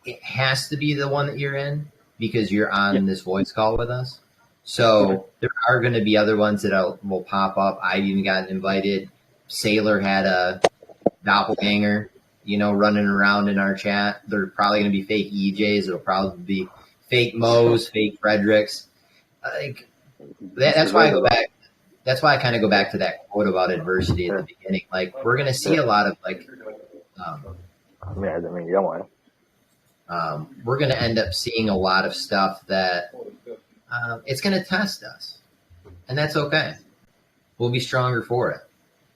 it has to be the one that you're in because you're on this voice call with us. So there are going to be other ones that will pop up. I've even gotten invited. Sailor had a doppelganger, running around in our chat. They're probably going to be fake EJs. It'll probably be fake Mo's, fake Fredericks. That's why I go back. That's why I kind of go back to that quote about adversity at the beginning. Like, we're going to see a lot of we're going to end up seeing a lot of stuff that it's going to test us, and that's okay. We'll be stronger for it.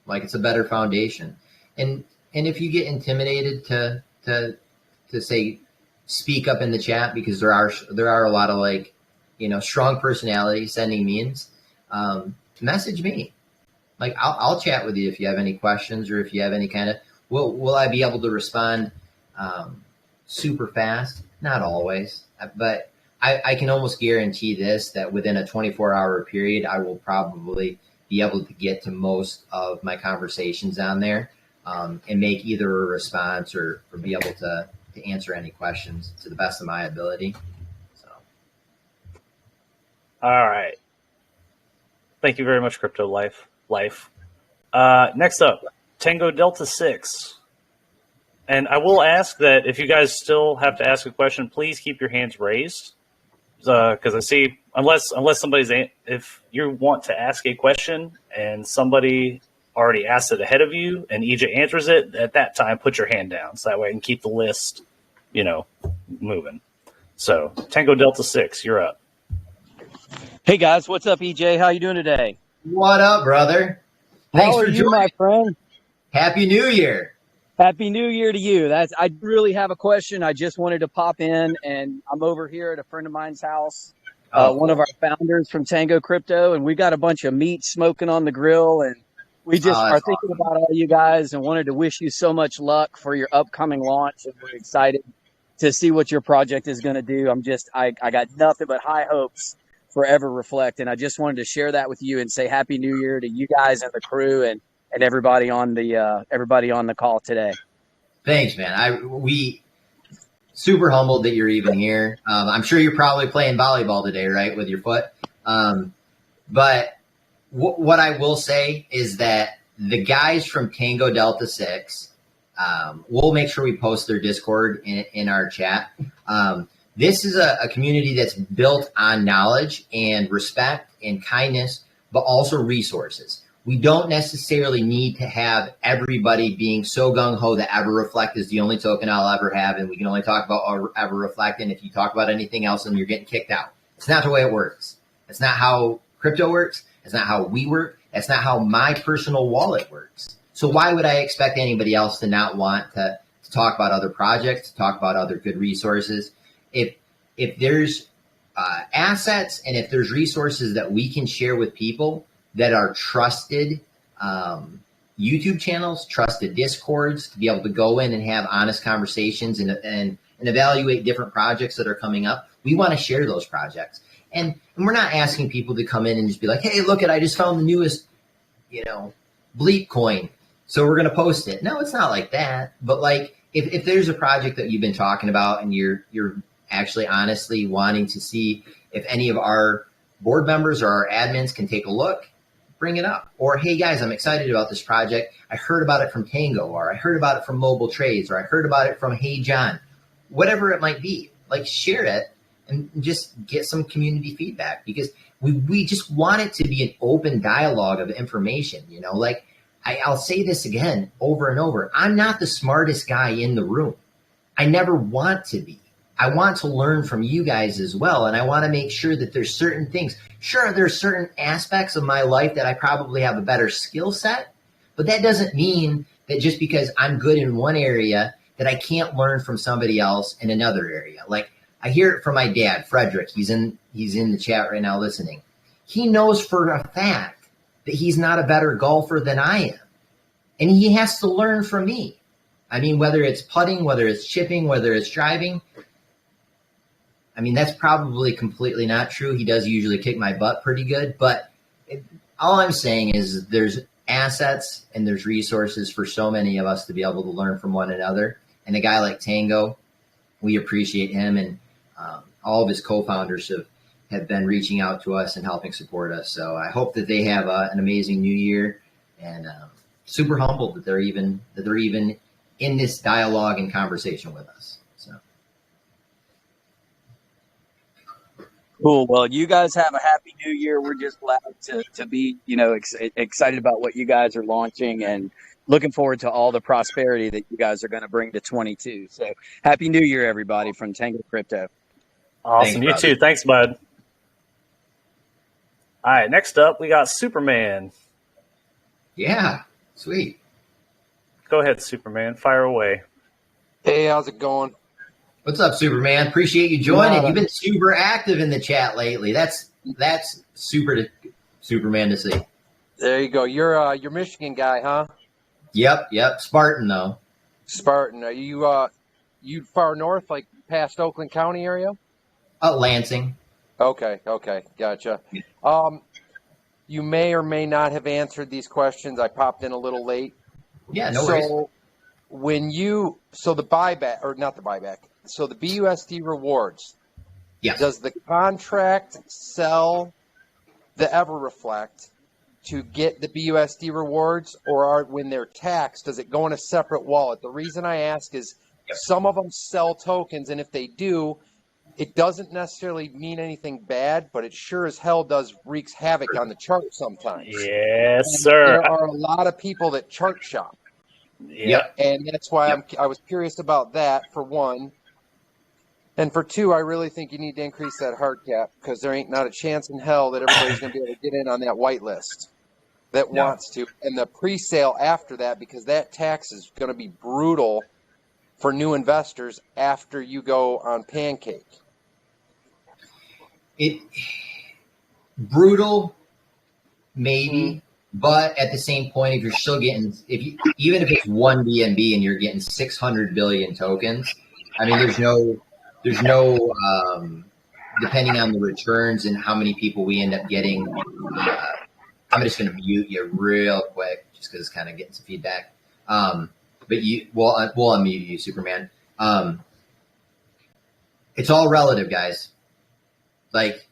Like, it's a better foundation. And if you get intimidated to say, speak up in the chat, because there are a lot of strong personalities sending memes, message me. Like, I'll chat with you if you have any questions, or if you have any kind of, will I be able to respond super fast? Not always, but I can almost guarantee this, that within a 24-hour period, I will probably be able to get to most of my conversations on there, and make either a response or be able to answer any questions to the best of my ability. So, all right. Thank you very much, Crypto Life. Next up, Tango Delta 6. And I will ask that if you guys still have to ask a question, please keep your hands raised. Because I see, unless if you want to ask a question and somebody already asked it ahead of you and EJ answers it, at that time, put your hand down. So that way I can keep the list, moving. So Tango Delta 6, you're up. Hey guys, what's up, EJ? How you doing today? What up, brother? Thanks How are for you, joining. my friend? Happy New Year. Happy New Year to you. I really have a question. I just wanted to pop in, and I'm over here at a friend of mine's house, one of our founders from Tango Crypto, and we got a bunch of meat smoking on the grill, and we just are thinking about all you guys and wanted to wish you so much luck for your upcoming launch, and we're excited to see what your project is going to do. I got nothing but high hopes for EverReflect, and I just wanted to share that with you and say Happy New Year to you guys and the crew and everybody on the call today. Thanks, man. We super humbled that you're even here. I'm sure you're probably playing volleyball today, right, with your foot. But what I will say is that the guys from Tango Delta 6, we'll make sure we post their Discord in our chat. This is a community that's built on knowledge and respect and kindness, but also resources. We don't necessarily need to have everybody being so gung-ho that EverReflect is the only token I'll ever have, and we can only talk about EverReflect, and if you talk about anything else, then you're getting kicked out. It's not the way it works. That's not how crypto works. That's not how we work. That's not how my personal wallet works. So why would I expect anybody else to not want to talk about other projects, to talk about other good resources? If there's assets and if there's resources that we can share with people that are trusted YouTube channels, trusted Discords, to be able to go in and have honest conversations and evaluate different projects that are coming up, we want to share those projects. And we're not asking people to come in and just be like, hey, look I just found the newest, Bleep coin, so we're going to post it. No, it's not like that. But like, if there's a project that you've been talking about and you're actually honestly wanting to see if any of our board members or our admins can take a look, bring it up. Or, hey guys, I'm excited about this project. I heard about it from Tango, or I heard about it from Mobile Trades, or I heard about it from Hey John, whatever it might be. Like, share it and just get some community feedback, because we just want it to be an open dialogue of information. Like, I'll say this again over and over. I'm not the smartest guy in the room. I never want to be. I want to learn from you guys as well. And I want to make sure that there's certain things. Sure, there's certain aspects of my life that I probably have a better skill set, but that doesn't mean that just because I'm good in one area that I can't learn from somebody else in another area. Like, I hear it from my dad, Frederick. He's in the chat right now listening. He knows for a fact that he's not a better golfer than I am. And he has to learn from me. I mean, whether it's putting, whether it's chipping, whether it's driving. I mean, that's probably completely not true. He does usually kick my butt pretty good. But all I'm saying is there's assets and there's resources for so many of us to be able to learn from one another. And a guy like Tango, we appreciate him. And all of his co-founders have been reaching out to us and helping support us. So I hope that they have an amazing new year, and super humbled that they're even in this dialogue and conversation with us. So Cool. Well, you guys have a happy new year. We're just glad to be, excited about what you guys are launching, and looking forward to all the prosperity that you guys are going to bring to 22. So happy new year, everybody, from Tango Crypto. Awesome. Thanks, You too. Thanks, bud. All right. Next up, we got Superman. yeah, sweet. Go ahead, Superman. Fire away. Hey, how's it going? What's up, Superman? Appreciate you joining. Not You've been super active in the chat lately. That's Superman to see. There you go. You're Michigan guy, huh? Yep. Spartan though. Spartan. Are you far north, like past Oakland County area? Lansing. Okay, gotcha. You may or may not have answered these questions. I popped in a little late. Yeah, no worries. So the buyback, or not the buyback, so the BUSD rewards, Yes. does the contract sell the EverReflect to get the BUSD rewards, or when they're taxed, does it go in a separate wallet? The reason I ask is some of them sell tokens, and if they do, it doesn't necessarily mean anything bad, but it sure as hell wreaks havoc on the chart sometimes. Yes, And sir. there are a lot of people that chart shop. Yep. And that's why I was curious about that, for one. And for two, I really think you need to increase that hard cap, because there ain't not a chance in hell that everybody's going to be able to get in on that whitelist that wants to. And the pre-sale after that, because that tax is going to be brutal for new investors after you go on Pancake. Brutal, maybe, but at the same point, if you're still getting, even if it's one BNB and you're getting 600 billion tokens, I mean, there's no, depending on the returns and how many people we end up getting. I'm just going to mute you real quick, just because it's kind of getting some feedback. But we'll unmute you, Superman. It's all relative, guys. Like,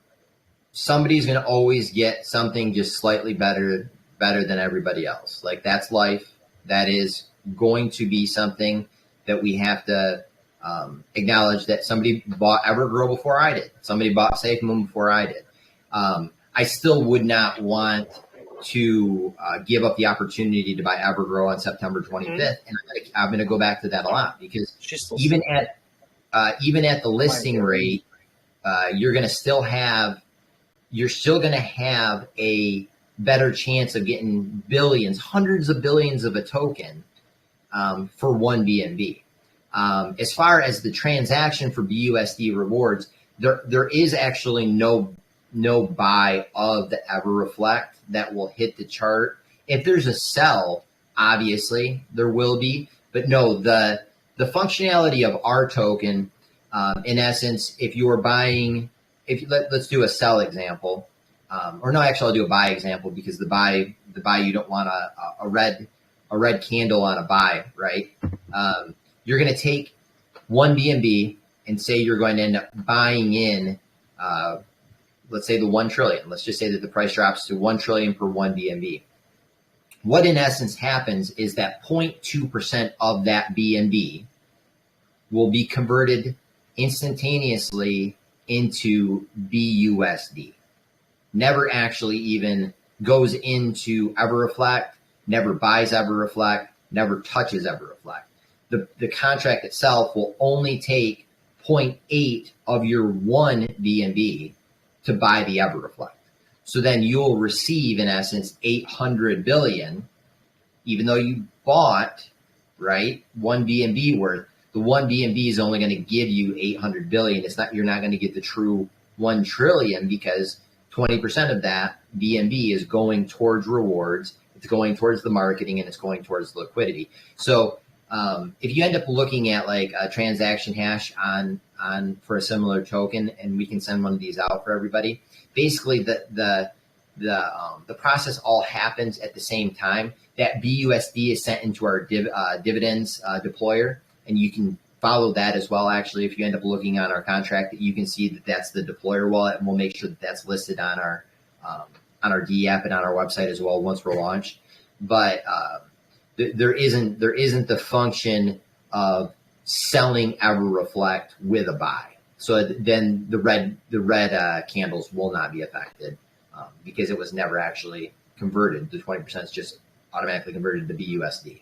somebody's going to always get something just slightly better than everybody else. Like, that's life. That is going to be something that we have to acknowledge, that somebody bought Evergrow before I did. Somebody bought SafeMoon before I did. I still would not want to give up the opportunity to buy Evergrow on September 25th. And I'm going to go back to that a lot, because even at the listing rate, you're going to still have, you're still going to have a better chance of getting billions, hundreds of billions of a token for one BNB. As far as the transaction for BUSD rewards, there is actually no buy of the EverReflect that will hit the chart. If there's a sell, obviously there will be, but no, the functionality of our token, in essence, if you are buying, let's do a sell example, or no, actually I'll do a buy example, because the buy you don't want a red candle on a buy, right? You're going to take one BNB and say you're going to end up buying in, let's say the 1 trillion. Let's just say that the price drops to 1 trillion per one BNB. What in essence happens is that 0.2% of that BNB will be converted instantaneously into BUSD. Never actually even goes into EverReflect, never buys EverReflect, never touches EverReflect. The contract itself will only take 0.8 of your one BNB to buy the EverReflect. So then you'll receive, in essence, 800 billion, even though you bought, right, one BNB worth. The one BNB is only going to give you 800 billion. You're not going to get the true 1 trillion, because 20% of that BNB is going towards rewards. It's going towards the marketing, and it's going towards liquidity. So if you end up looking at like a transaction hash on for a similar token, and we can send one of these out for everybody, basically the process all happens at the same time. That BUSD is sent into our dividends deployer, and you can follow that as well. Actually, if you end up looking on our contract, you can see that that's the deployer wallet, and we'll make sure that that's listed on our D app and on our website as well once we're launched. But there isn't the function of selling EverReflect with a buy. So then the red candles will not be affected because it was never actually converted. The 20% is just automatically converted to BUSD.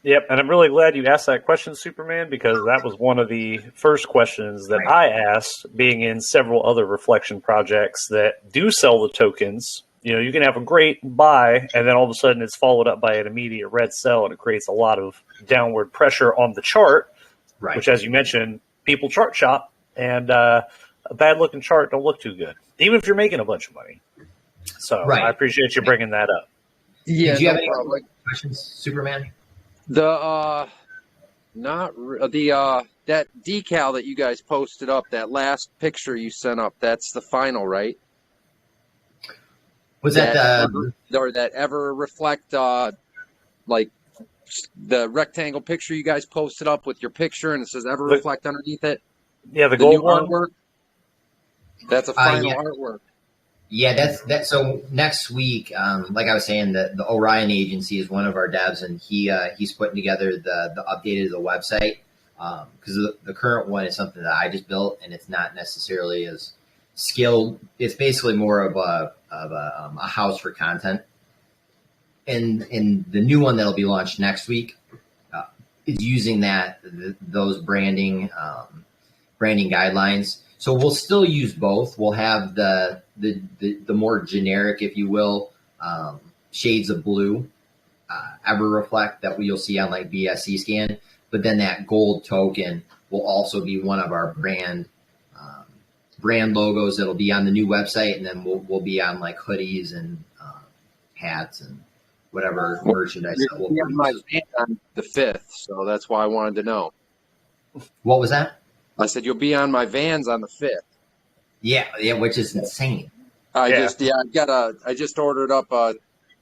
Yep, and I'm really glad you asked that question, Superman, because that was one of the first questions that I asked, being in several other reflection projects that do sell the tokens. You know, you can have a great buy, and then all of a sudden it's followed up by an immediate red sell, and it creates a lot of downward pressure on the chart, which, as you mentioned, people chart shop, and a bad-looking chart don't look too good, even if you're making a bunch of money. So I appreciate you bringing that up. Yeah, Did you have any questions, Superman? that decal that you guys posted up, that last picture you sent up, that's the final, right? Was that that EverReflect, like the rectangle picture you guys posted up with your picture and it says EverReflect underneath it? Yeah, the gold one. Artwork. That's a final artwork. Yeah, that's so next week, like I was saying, the Orion agency is one of our devs, and he's putting together the update of the website, because the current one is something that I just built, and it's not necessarily as skilled. It's basically more of a house for content, and the new one that'll be launched next week is using those branding guidelines. So we'll still use both. We'll have the more generic, if you will, shades of blue, EverReflect that you'll see on like BSC scan. But then that gold token will also be one of our brand logos that'll be on the new website, and then we'll be on like hoodies and hats and whatever merchandise. You'll be on my van on the 5th, so that's why I wanted to know. What was that? I said you'll be on my vans on the 5th. Yeah, which is insane. I just ordered up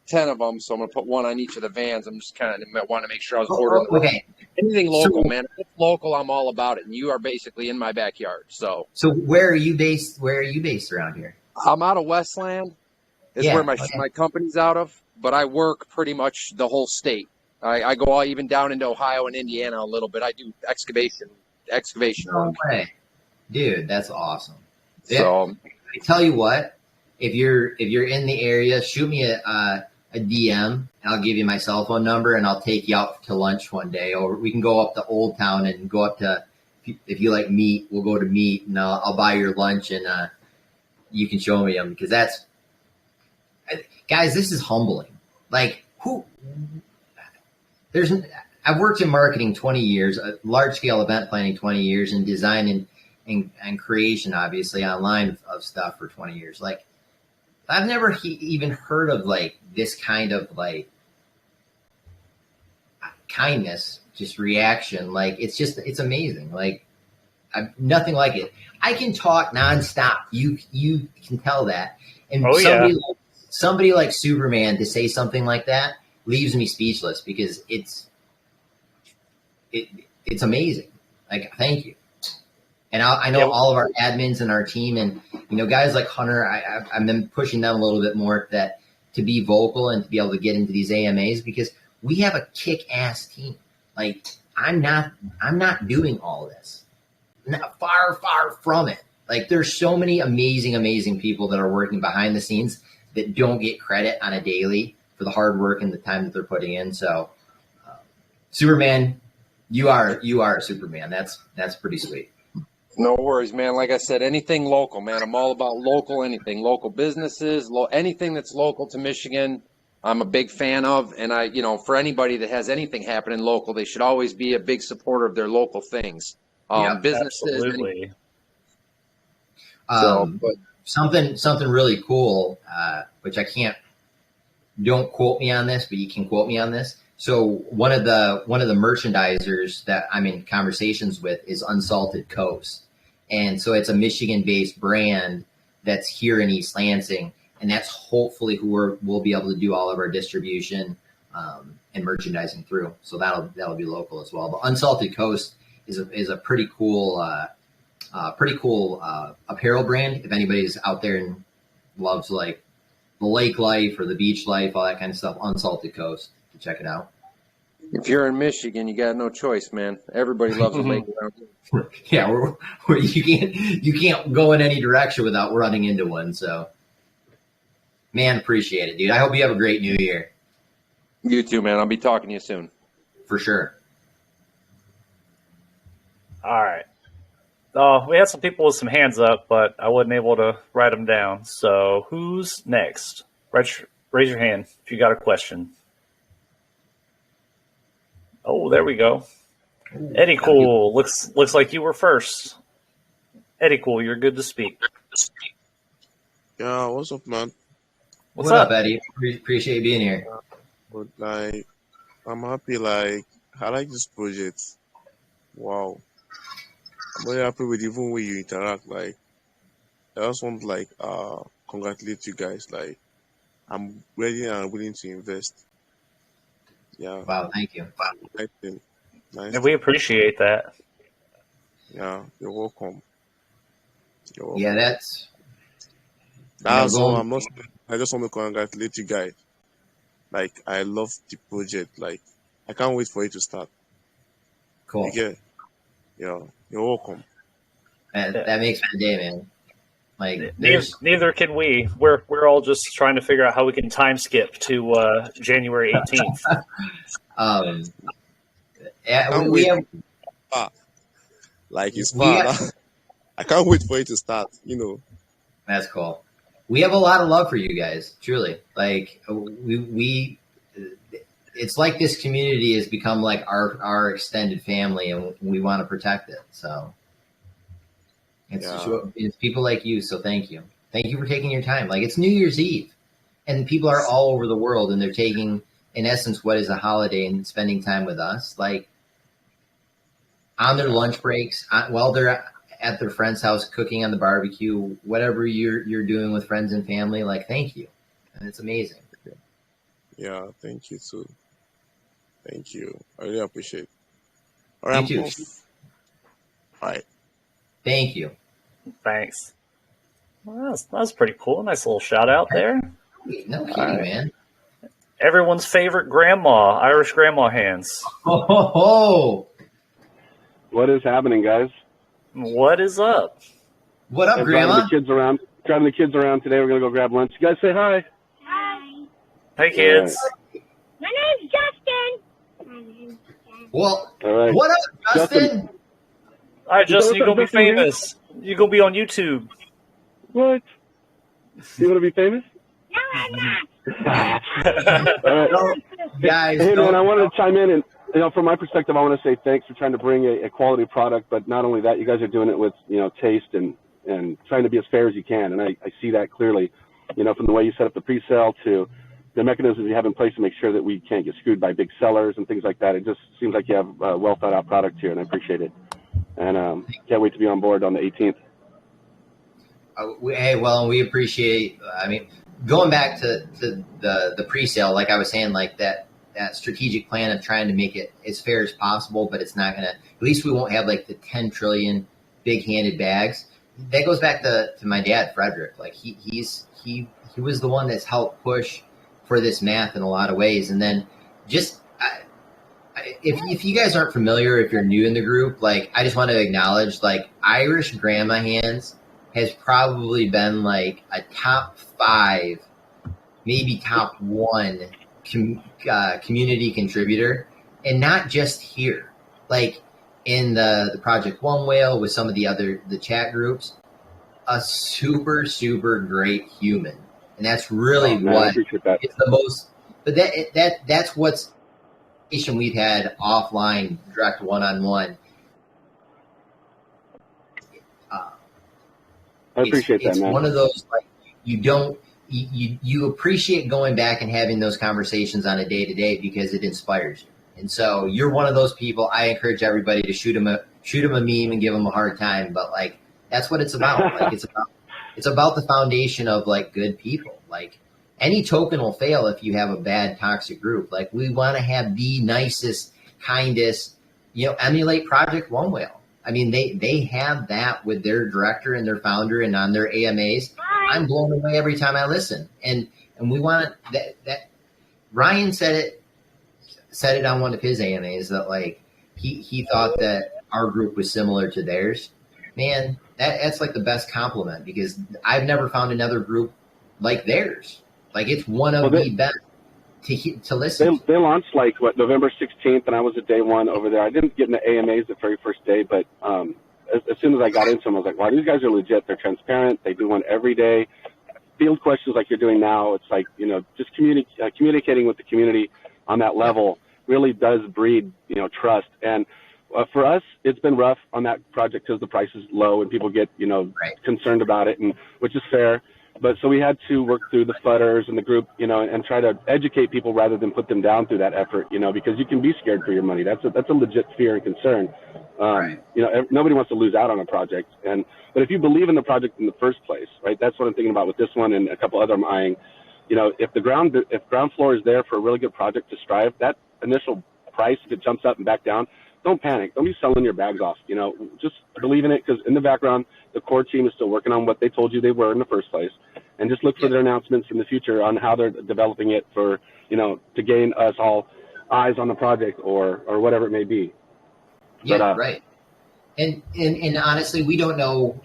10 of them, so I'm gonna put one on each of the vans. I'm just kind of want to make sure I was ordering anything local, man. If it's local, I'm all about it. And you are basically in my backyard. So where are you based? Where are you based around here? I'm out of Westland. Is where my company's out of, but I work pretty much the whole state. I go all even down into Ohio and Indiana a little bit. I do excavation. No way, dude, that's awesome. So I tell you what, if you're in the area, shoot me a DM, and I'll give you my cell phone number, and I'll take you out to lunch one day, or we can go up to Old Town and go up to, if you like meat, we'll go to meat, and I'll buy your lunch, and you can show me them, because guys, this is humbling. Like, I've worked in marketing 20 years, large scale event planning 20 years, and design and creation, obviously, online of stuff for 20 years. Like, I've never even heard of like this kind of like kindness, just reaction. Like, it's amazing. Like, nothing like it. I can talk nonstop. You can tell that. And somebody like Superman to say something like that leaves me speechless, because it's amazing. Like, thank you. And I know all of our admins and our team, and guys like Hunter, I've been pushing them a little bit more to be vocal and to be able to get into these AMAs, because we have a kick-ass team. Like, I'm not doing all this. Far, far from it. Like, there's so many amazing people that are working behind the scenes that don't get credit on a daily for the hard work and the time that they're putting in. So, Superman, you are Superman. That's pretty sweet. No worries, man. Like I said, anything local, man. I'm all about local anything, local businesses, anything that's local to Michigan. I'm a big fan of, and for anybody that has anything happening local, they should always be a big supporter of their local things. Businesses. Absolutely. Something really cool, which don't quote me on this, but you can quote me on this. So one of the merchandisers that I'm in conversations with is Unsalted Coast. And so it's a Michigan-based brand that's here in East Lansing, and that's hopefully who we'll be able to do all of our distribution and merchandising through. So that'll be local as well. But Unsalted Coast is a pretty cool apparel brand. If anybody's out there and loves like the lake life or the beach life, all that kind of stuff, Unsalted Coast, to check it out. If you're in Michigan, you got no choice, man. Everybody loves a lake around here. Yeah, you can't go in any direction without running into one. So, man, appreciate it, dude. I hope you have a great New Year. You too, man. I'll be talking to you soon. For sure. All right. We had some people with some hands up, but I wasn't able to write them down. So who's next? Raise your hand if you got a question. Oh, there we go. Eddie Cool, looks like you were first. Eddie Cool, you're good to speak. Yeah, what's up, man? What's up, Eddie? Appreciate you being here. But I'm happy. I like this project. Wow, I'm very happy with even way you interact. I just want congratulate you guys. I'm ready and willing to invest. Yeah. Wow, thank you. Nice. And we appreciate that. Yeah, you're welcome. Yeah, that's all. I just want to congratulate you guys. I love the project. I can't wait for it to start. Cool. Yeah, you're welcome. That makes my day, man. Neither can we. We're all just trying to figure out how we can time skip to January 18th. We have it's fun. I can't wait for it to start. That's cool. We have a lot of love for you guys. Truly, we it's like this community has become like our extended family, and we want to protect it. So. It's people like you, so thank you. Thank you for taking your time. It's New Year's Eve, and people are all over the world, and they're taking, in essence, what is a holiday and spending time with us, on their lunch breaks, while they're at their friend's house cooking on the barbecue, whatever you're doing with friends and family. Thank you, and it's amazing. Yeah, thank you too. Thank you. I really appreciate it. All right, you too. All right. Thank you. Thanks. Well, that's pretty cool. Nice little shout out there. No kidding, man. Everyone's favorite grandma, Irish grandma hands. Oh. What is happening, guys? What is up? What up, Grandma? Driving the kids around today. We're gonna go grab lunch. You guys say hi. Hi. Hey, kids. My name's Justin. Well, all right. What up, Justin? All right, Justin, you're going to be famous. You're going to be on YouTube. What? You want to be famous? No, I'm not. All right. No, guys, Hey, man, don't. I wanted to chime in, and from my perspective, I want to say thanks for trying to bring a quality product. But not only that, you guys are doing it with taste and trying to be as fair as you can, and I see that clearly. From the way you set up the pre-sale to the mechanisms you have in place to make sure that we can't get screwed by big sellers and things like that. It just seems like you have a well thought out product here, and I appreciate it. And can't wait to be on board on the 18th. Hey, well, we appreciate. I mean, going back to the pre-sale, like I was saying, like that strategic plan of trying to make it as fair as possible, but it's not gonna. At least we won't have like the 10 trillion big-handed bags. That goes back to my dad, Frederick. Like he was the one that's helped push for this math in a lot of ways. And then just if you guys aren't familiar, if you're new in the group, like I just want to acknowledge, like Irish Grandma Hands has probably been like a top 5, maybe top 1 community contributor, and not just here, like in the Project One Whale with some of the chat groups, a super great human, and that's really what it's the most. But that's what's we've had offline, direct one-on-one. I appreciate that, man. It's one of those, like, you appreciate going back and having those conversations on a day-to-day because it inspires you. And so you're one of those people. I encourage everybody to shoot him a meme and give him a hard time. But like, that's what it's about. Like it's about the foundation of like good people. Like any token will fail if you have a bad toxic group. Like we want to have the nicest, kindest, emulate Project One Whale. I mean, they have that with their director and their founder and on their AMAs. I'm blown away every time I listen. And we want that Ryan said it on one of his AMAs that like he thought that our group was similar to theirs. Man, that's like the best compliment because I've never found another group like theirs. Like it's one of the best to listen. They launched like November 16th, and I was at day 1 over there. I didn't get in the AMAs the very first day, but as soon as I got into them, I was like, wow, these guys are legit. They're transparent. They do one every day. Field questions like you're doing now. It's like just communicating with the community on that level really does breed trust. And for us, it's been rough on that project because the price is low and people get concerned about it, and which is fair. But so we had to work through the fudders and the group, and try to educate people rather than put them down through that effort, because you can be scared for your money. That's a legit fear and concern. Nobody wants to lose out on a project, but if you believe in the project in the first place, right? That's what I'm thinking about with this one and a couple other I'm eyeing. If ground floor is there for a really good project to strive, that initial price, if it jumps up and back down, don't panic. Don't be selling your bags off. Just believe in it because in the background, the core team is still working on what they told you they were in the first place. And just look for their announcements in the future on how they're developing it for, to gain us all eyes on the project or whatever it may be. Yeah, right. And honestly, we don't know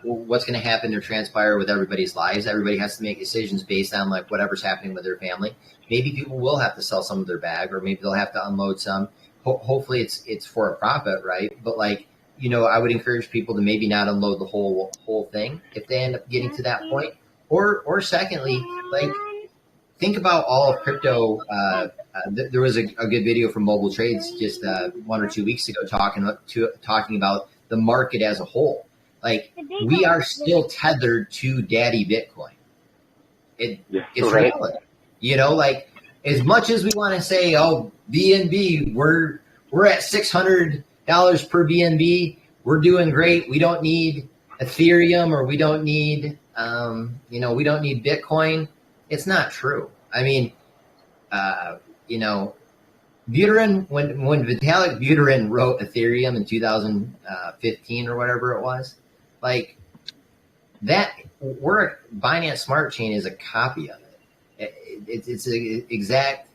what's going to happen or transpire with everybody's lives. Everybody has to make decisions based on like whatever's happening with their family. Maybe people will have to sell some of their bag, or maybe they'll have to unload some. Hopefully it's for a profit, right? But like, I would encourage people to maybe not unload the whole thing if they end up getting to that point. Or secondly, like think about all of crypto. There was a good video from Mobile Trades just 1 or 2 weeks ago talking about the market as a whole. Like we are still tethered to Daddy Bitcoin. It's reality. Like as much as we want to say, oh, BNB, we're at $600 per BNB. We're doing great. We don't need Ethereum or we don't need, we don't need Bitcoin. It's not true. I mean, Buterin, when Vitalik Buterin wrote Ethereum in 2015 or whatever it was, like that, Binance Smart Chain is a copy of it. It's an exact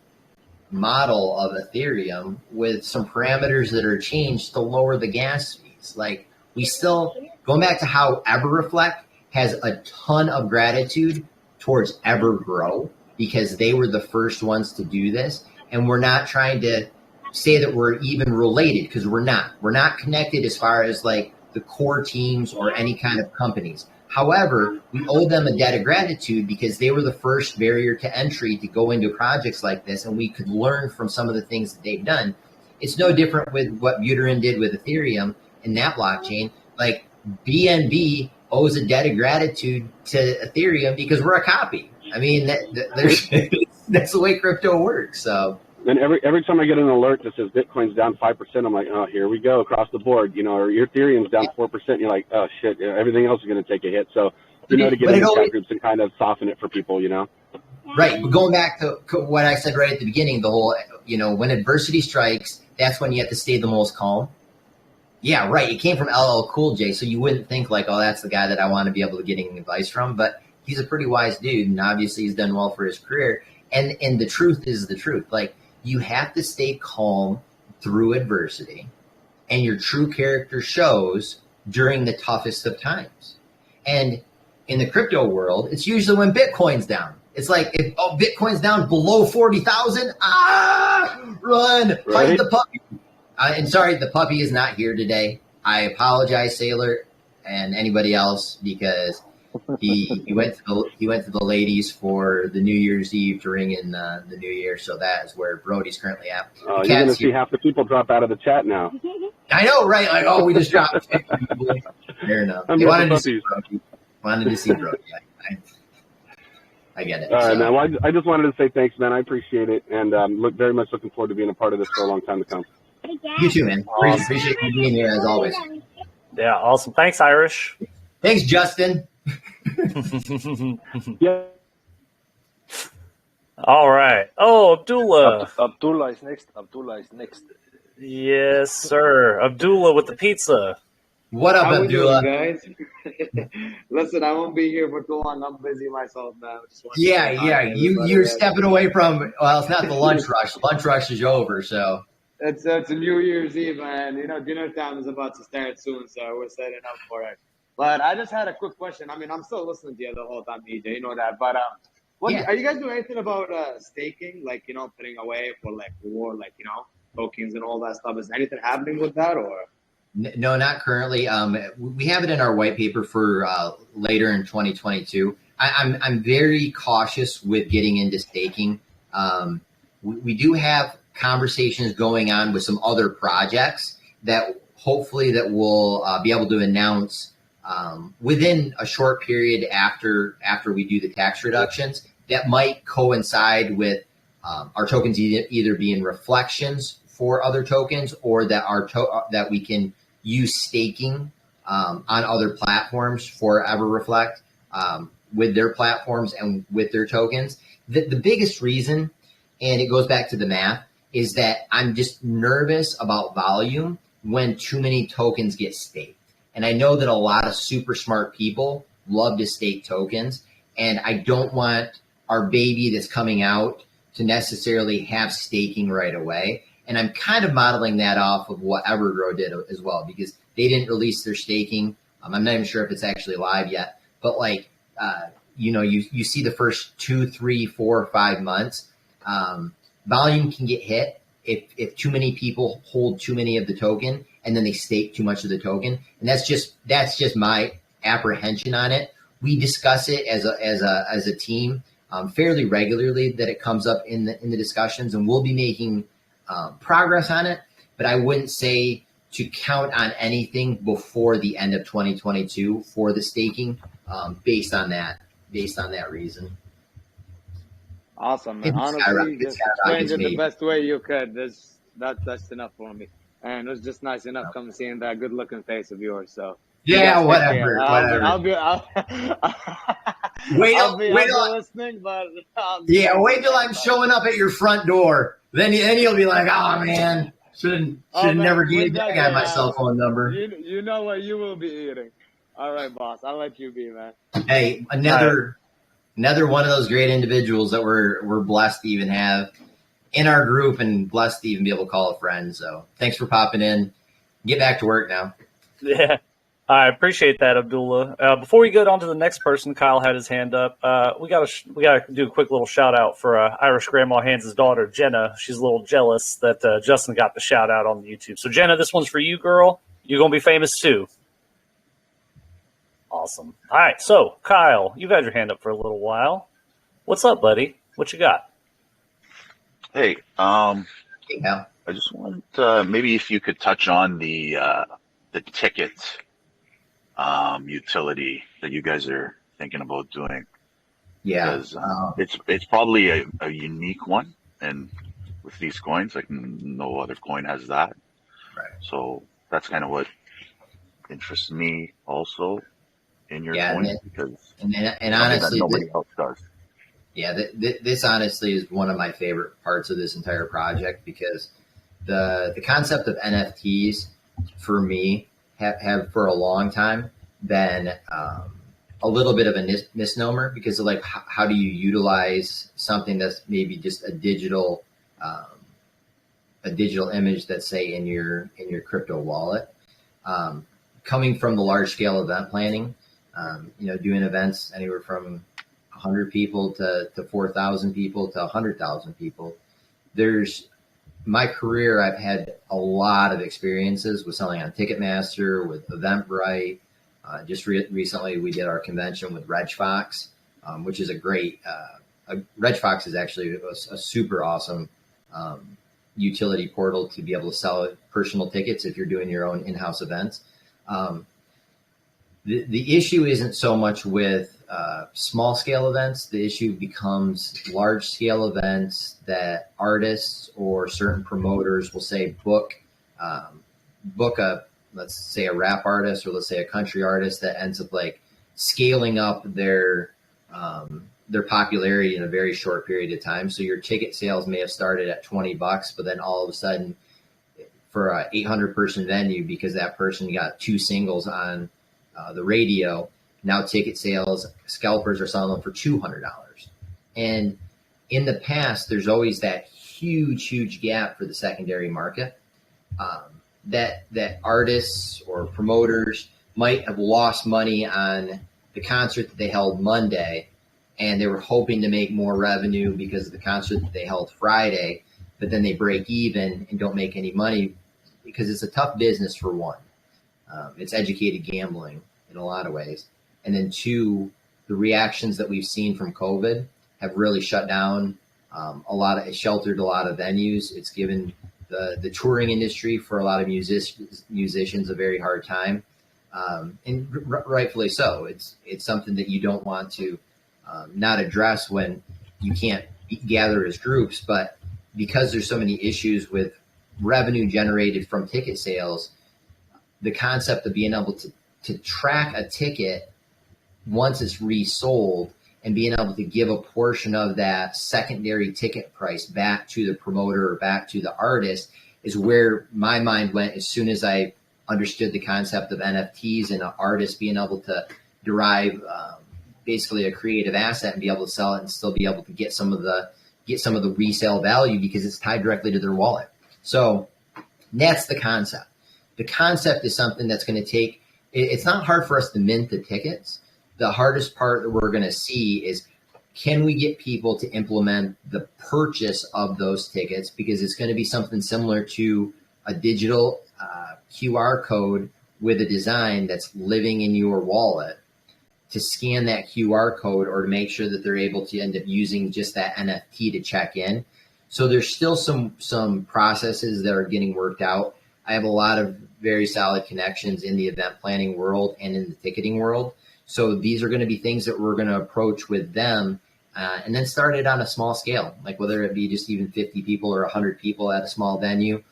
model of Ethereum with some parameters that are changed to lower the gas fees. Like we still, going back to how EverReflect has a ton of gratitude towards Evergrow because they were the first ones to do this. And we're not trying to say that we're even related because we're not. We're not connected as far as like the core teams or any kind of companies. However, we owe them a debt of gratitude because they were the first barrier to entry to go into projects like this, and we could learn from some of the things that they've done. It's no different with what Buterin did with Ethereum and that blockchain. Like BNB owes a debt of gratitude to Ethereum because we're a copy. I mean, that's the way crypto works. So. And every time I get an alert that says Bitcoin's down 5%, I'm like, oh, here we go across the board, or your Ethereum's down 4%. You're like, oh shit, everything else is going to take a hit. So, to get into chat groups and kind of soften it for people, Right. But going back to what I said right at the beginning, the whole, when adversity strikes, that's when you have to stay the most calm. Yeah, right. It came from LL Cool J, so you wouldn't think like, oh, that's the guy that I want to be able to get advice from. But he's a pretty wise dude, and obviously he's done well for his career. And the truth is the truth. Like, you have to stay calm through adversity, and your true character shows during the toughest of times. And in the crypto world, it's usually when Bitcoin's down. It's like, if Bitcoin's down below 40,000, run, fight the puppy. And sorry, the puppy is not here today. I apologize, Sailor, and anybody else, because he went to the ladies for the New Year's Eve to ring in the New Year, so that is where Brody's currently at. You're going to see half the people drop out of the chat now. I know, right? Like, we just dropped 50 people. Fair enough. They wanted to see Brody. I get it. All right, man. Well, I just wanted to say thanks, man. I appreciate it, and very much looking forward to being a part of this for a long time to come. You too, man. Appreciate you being here as always. Yeah, awesome. Thanks, Irish. Thanks, Justin. Yeah. All right. Oh, Abdullah. Abdullah is next. Yes, sir. Abdullah with the pizza. What up, How Abdullah? we doing, guys? Listen, I won't be here for too long. I'm busy myself, man. Yeah. You're stepping away from. Well, it's not the lunch rush. Lunch rush is over, so. It's a New Year's Eve, and dinner time is about to start soon, so we're setting up for it. But I just had a quick question. I mean, I'm still listening to you the whole time, EJ. You know that. But are you guys doing anything about staking? Like, putting away for reward, tokens and all that stuff. Is anything happening with that, or? No, not currently. We have it in our white paper for later in 2022. I'm very cautious with getting into staking. We do have conversations going on with some other projects that hopefully that we'll be able to announce within a short period after we do the tax reductions. That might coincide with our tokens either being reflections for other tokens, or that that we can use staking on other platforms for EverReflect with their platforms and with their tokens. The biggest reason, and it goes back to the math, is that I'm just nervous about volume when too many tokens get staked. And I know that a lot of super smart people love to stake tokens, and I don't want our baby that's coming out to necessarily have staking right away. And I'm kind of modeling that off of what Evergrow did as well, because they didn't release their staking. I'm not even sure if it's actually live yet, but you see the first 2, 3, 4, 5 months, volume can get hit if too many people hold too many of the token, and then they stake too much of the token. And that's just my apprehension on it. We discuss it as a team fairly regularly, that it comes up in the discussions, and we'll be making progress on it, but I wouldn't say to count on anything before the end of 2022 for the staking, based on that reason. Awesome, man. Honestly, you just explained it the best way you could. That's enough for me, and it was just nice enough coming seeing that good looking face of yours. So yeah, whatever. I'll be listening, but wait till I'm showing up at your front door. Then you'll be like, oh man, should never gave that guy my cell phone number. You know what you will be eating. All right, boss. I'll let you be, man. Hey, another one of those great individuals that we're blessed to even have in our group, and blessed to even be able to call a friend. So thanks for popping in. Get back to work now. Yeah. I appreciate that, Abdullah. Before we get on to the next person, Kyle had his hand up. We gotta do a quick little shout out for Irish Grandma Hans' daughter, Jenna. She's a little jealous that Justin got the shout out on the YouTube. So Jenna, this one's for you, girl. You're gonna be famous too. Awesome. All right, so Kyle, you've had your hand up for a little while. What's up, buddy? What you got? Hey, Hey, Kyle. I just want maybe if you could touch on the ticket utility that you guys are thinking about doing, Yeah. because it's probably a unique one, and with these coins, like no other coin has that. Right. So that's kind of what interests me also in your Yeah, coin, because and something that honestly, nobody else does. yeah, this honestly is one of my favorite parts of this entire project, because the concept of NFTs for me have for a long time been a little bit of a misnomer, because of like how do you utilize something that's maybe just a digital image that's, say, in your crypto wallet. Coming from the large scale event planning, doing events anywhere from 100 people to 4,000 people to 100,000 people. My career, I've had a lot of experiences with selling on Ticketmaster, with Eventbrite. Just recently, we did our convention with RegFox, which is a great. RegFox is actually a super awesome utility portal to be able to sell personal tickets if you're doing your own in-house events. The issue isn't so much with small scale events. The issue becomes large scale events that artists or certain promoters will say book let's say a rap artist, or let's say a country artist, that ends up like scaling up their popularity in a very short period of time. So your ticket sales may have started at $20, but then all of a sudden, for a 800 person venue, because that person got 2 singles on the radio, now ticket sales, scalpers are selling them for $200. And in the past, there's always that huge gap for the secondary market, that artists or promoters might have lost money on the concert that they held Monday, and they were hoping to make more revenue because of the concert that they held Friday, but then they break even and don't make any money, because it's a tough business, for one. It's educated gambling in a lot of ways. And then 2, the reactions that we've seen from COVID have really shut down it sheltered a lot of venues. It's given the touring industry, for a lot of musicians, a very hard time. And rightfully so. It's something that you don't want to not address when you can't gather as groups, but because there's so many issues with revenue generated from ticket sales, the concept of being able to track a ticket once it's resold and being able to give a portion of that secondary ticket price back to the promoter or back to the artist is where my mind went as soon as I understood the concept of NFTs and an artist being able to derive basically a creative asset and be able to sell it and still be able to get some of the resale value, because it's tied directly to their wallet. So that's the concept. The concept is something that's going to take, it's not hard for us to mint the tickets. The hardest part that we're going to see is, can we get people to implement the purchase of those tickets? Because it's going to be something similar to a digital QR code with a design that's living in your wallet, to scan that QR code or to make sure that they're able to end up using just that NFT to check in. So there's still some processes that are getting worked out. I have a lot of very solid connections in the event planning world and in the ticketing world. So these are going to be things that we're going to approach with them, and then start it on a small scale, like whether it be just even 50 people or 100 people at a small venue.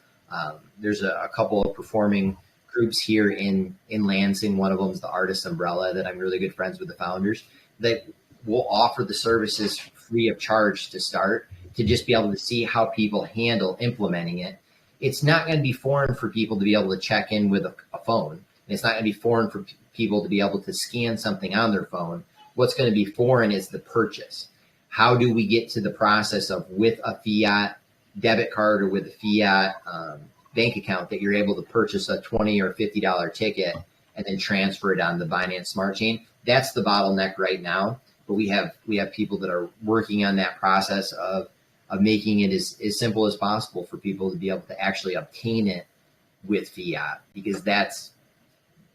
There's a couple of performing groups here in Lansing. One of them is the Artist Umbrella, that I'm really good friends with the founders, that will offer the services free of charge to start, to just be able to see how people handle implementing it. It's not going to be foreign for people to be able to check in with a phone. It's not going to be foreign for people to be able to scan something on their phone. What's going to be foreign is the purchase. How do we get to the process of, with a fiat debit card or with a fiat bank account, that you're able to purchase a $20 or $50 ticket and then transfer it on the Binance Smart Chain? That's the bottleneck right now. But we have people that are working on that process of making it as simple as possible for people to be able to actually obtain it with fiat, because that's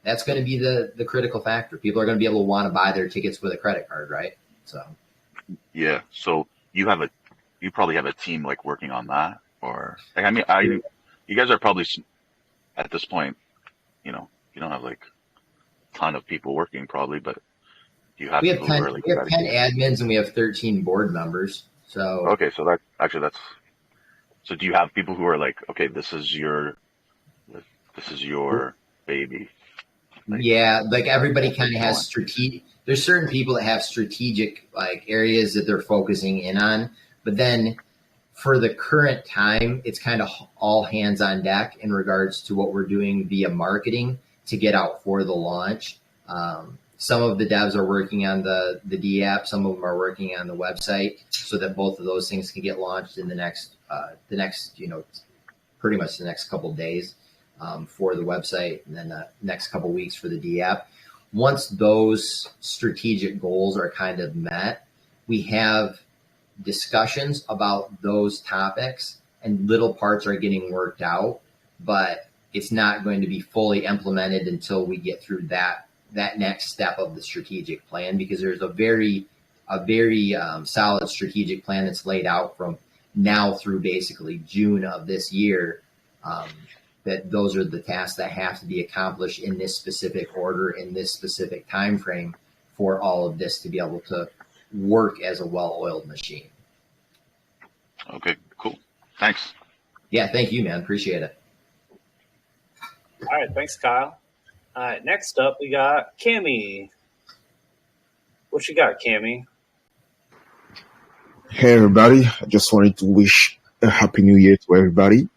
that's going to be the critical factor. People are going to be able to want to buy their tickets with a credit card, right? So Yeah. So you probably have a team like working on that, or like, I mean, you guys are probably at this point, you don't have like a ton of people working probably, but you have we have people who 10 are like we have 10 dedicated. admins and we have 13 board members. So Okay, so so do you have people who are like, okay, this is your baby, like yeah, like everybody get kind this of has going. strategic. There's certain people that have strategic like areas that they're focusing in on, but then for the current time, it's kind of all hands on deck in regards to what we're doing via marketing to get out for the launch. Some of the devs are working on the D app. Some of them are working on the website so that both of those things can get launched in the next, pretty much the next couple of days for the website, and then the next couple of weeks for the D app. Once those strategic goals are kind of met, we have discussions about those topics and little parts are getting worked out, but it's not going to be fully implemented until we get through that next step of the strategic plan, because there's a very solid strategic plan that's laid out from now through basically June of this year. That those are the tasks that have to be accomplished in this specific order, in this specific time frame, for all of this to be able to work as a well-oiled machine. Okay, cool. Thanks. Yeah, thank you, man. Appreciate it. All right, thanks, Kyle. All right, next up we got Cammy. What you got, Cammy? Hey everybody, I just wanted to wish a happy new year to everybody,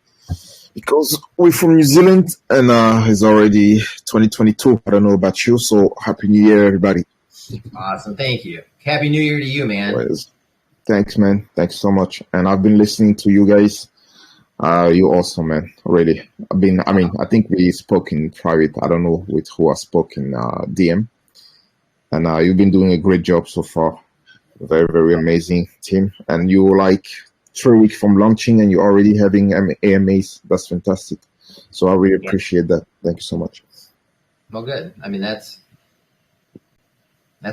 because we're from New Zealand and it's already 2022. I don't know about you, so happy new year everybody. Awesome, thank you. Happy New Year to you, man. Anyways, thanks man, thanks so much. And I've been listening to you guys. You're awesome, man. Really. I think we spoke in private. I don't know with who I spoke in DM. And you've been doing a great job so far. Very, very amazing team. And you're like 3 weeks from launching and you're already having AMAs. That's fantastic. So I really appreciate that. Thank you so much. Well, good. I mean, that's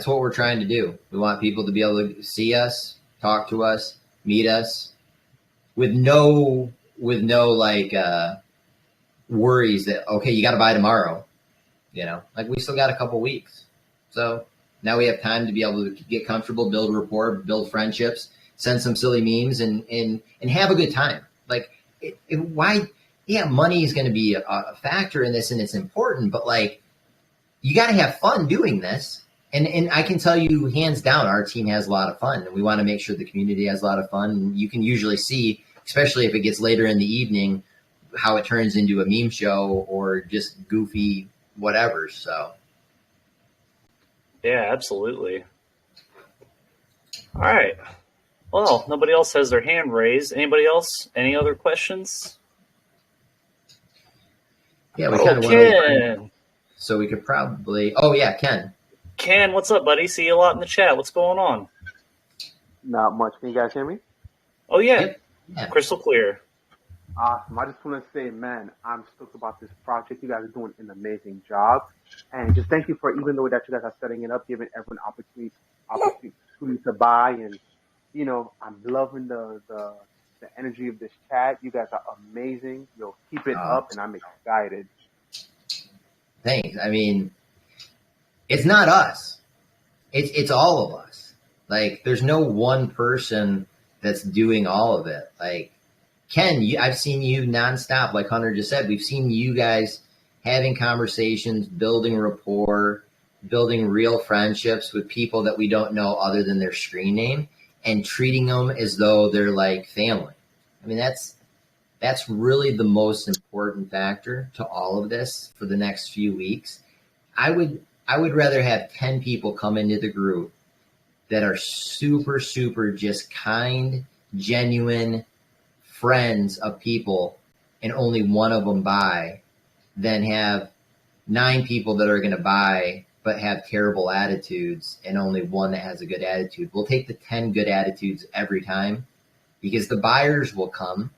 what we're trying to do. We want people to be able to see us, talk to us, meet us with no like worries that, okay, you got to buy tomorrow. Like we still got a couple weeks. So now we have time to be able to get comfortable, build rapport, build friendships, send some silly memes, and have a good time. Like, money is going to be a factor in this, and it's important, but like, you got to have fun doing this. And I can tell you, hands down, our team has a lot of fun, and we want to make sure the community has a lot of fun. And you can usually see, especially if it gets later in the evening, how it turns into a meme show or just goofy whatever. So. Yeah, absolutely. All right. Well, nobody else has their hand raised. Anybody else? Any other questions? Yeah, we kind of went over. So we could probably. Oh yeah, Ken. Ken, what's up, buddy? See you a lot in the chat. What's going on? Not much. Can you guys hear me? Oh yeah, crystal clear. Awesome. I just want to say, man, I'm stoked about this project. You guys are doing an amazing job. And just thank you for, even though that you guys are setting it up, giving everyone opportunity to buy. And, I'm loving the energy of this chat. You guys are amazing. Keep it up, and I'm excited. Thanks. I mean, it's not us. It's all of us. Like, there's no one person that's doing all of it. Like, Ken, I've seen you nonstop. Like Hunter just said, we've seen you guys having conversations, building rapport, building real friendships with people that we don't know other than their screen name, and treating them as though they're like family. I mean, that's really the most important factor to all of this for the next few weeks. I would rather have 10 people come into the group that are super, super just kind, genuine friends of people, and only one of them buy, than have 9 people that are going to buy but have terrible attitudes and only one that has a good attitude. We'll take the 10 good attitudes every time, because the buyers will come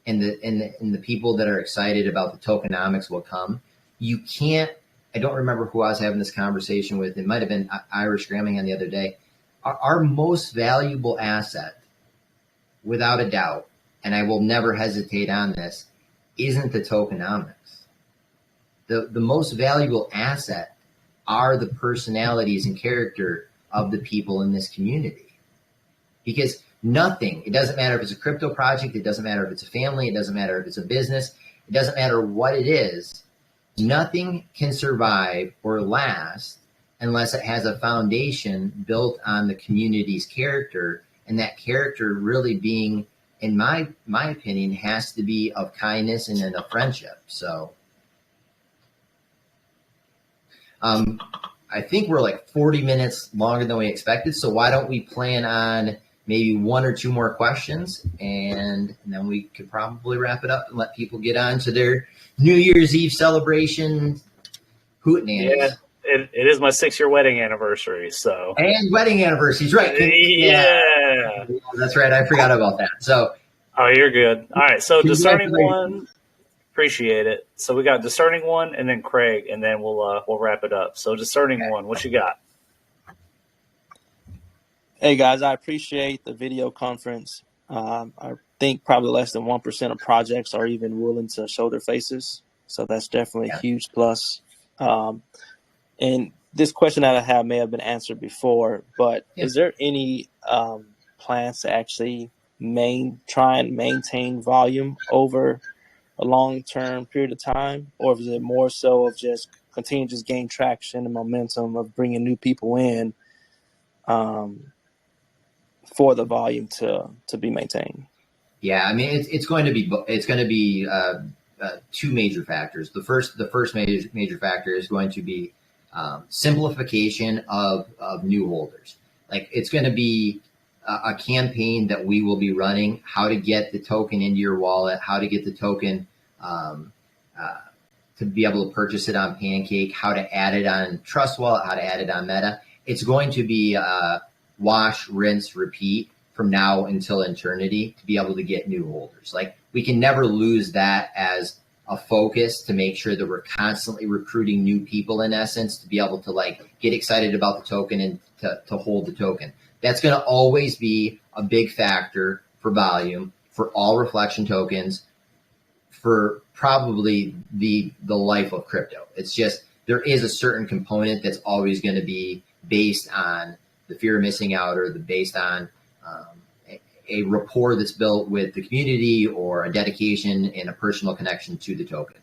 and the people that are excited about the tokenomics will come. You can't I don't remember who I was having this conversation with. It might have been Irish Gramingham the other day. Our most valuable asset, without a doubt, and I will never hesitate on this, isn't the tokenomics. The most valuable asset are the personalities and character of the people in this community. Because nothing, it doesn't matter if it's a crypto project, it doesn't matter if it's a family, it doesn't matter if it's a business, it doesn't matter what it is, nothing can survive or last unless it has a foundation built on the community's character, and that character really being, in my opinion, has to be of kindness and in a friendship. So I think we're like 40 minutes longer than we expected. So why don't we plan on maybe one or two more questions, and then we could probably wrap it up and let people get on to their New Year's Eve celebration hootenannies. Yeah, it is my 6-year wedding anniversary. So and wedding anniversaries, right? Yeah, that's right. I forgot about that. So, oh, you're good. All right. So discerning one, appreciate it. So we got discerning one, and then Craig, and then we'll wrap it up. So discerning one, what you got? Hey guys, I appreciate the video conference. I think probably less than 1% of projects are even willing to show their faces. So that's definitely a huge plus. And this question that I have may have been answered before, but is there any plans to actually try and maintain volume over a long-term period of time? Or is it more so of just continue to just gain traction and momentum of bringing new people in for the volume to be maintained? Yeah, I mean, it's going to be two major factors. The first major factor is going to be simplification of new holders. Like, it's going to be a campaign that we will be running, how to get the token into your wallet, how to get the token to be able to purchase it on Pancake, how to add it on Trust Wallet, how to add it on Meta. It's going to be wash, rinse, repeat from now until eternity to be able to get new holders. Like, we can never lose that as a focus to make sure that we're constantly recruiting new people, in essence, to be able to like get excited about the token and to hold the token. That's going to always be a big factor for volume for all reflection tokens for probably the life of crypto. It's just, there is a certain component that's always going to be based on the fear of missing out, or based on a rapport that's built with the community, or a dedication and a personal connection to the token.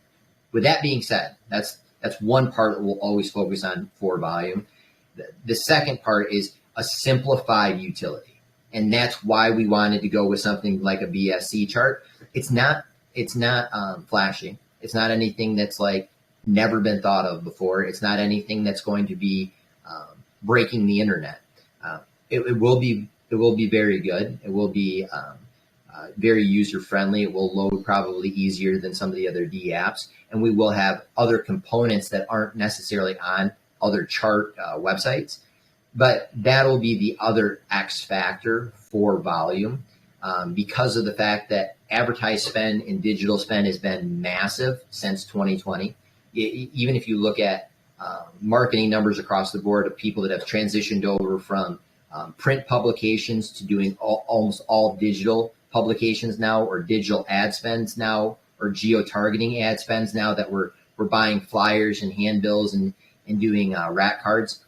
With that being said, that's one part that we'll always focus on for volume. The second part is a simplified utility. And that's why we wanted to go with something like a BSC chart. It's not flashy. It's not anything that's like never been thought of before. It's not anything that's going to be breaking the internet. It will be very good. It will be very user friendly. It will load probably easier than some of the other D apps, and we will have other components that aren't necessarily on other chart websites. But that'll be the other X factor for volume, because of the fact that advertised spend and digital spend has been massive since 2020. Even if you look at marketing numbers across the board of people that have transitioned over from print publications to doing almost all digital publications now, or digital ad spends now, or geo-targeting ad spends now, that we're buying flyers and handbills and doing rat cards.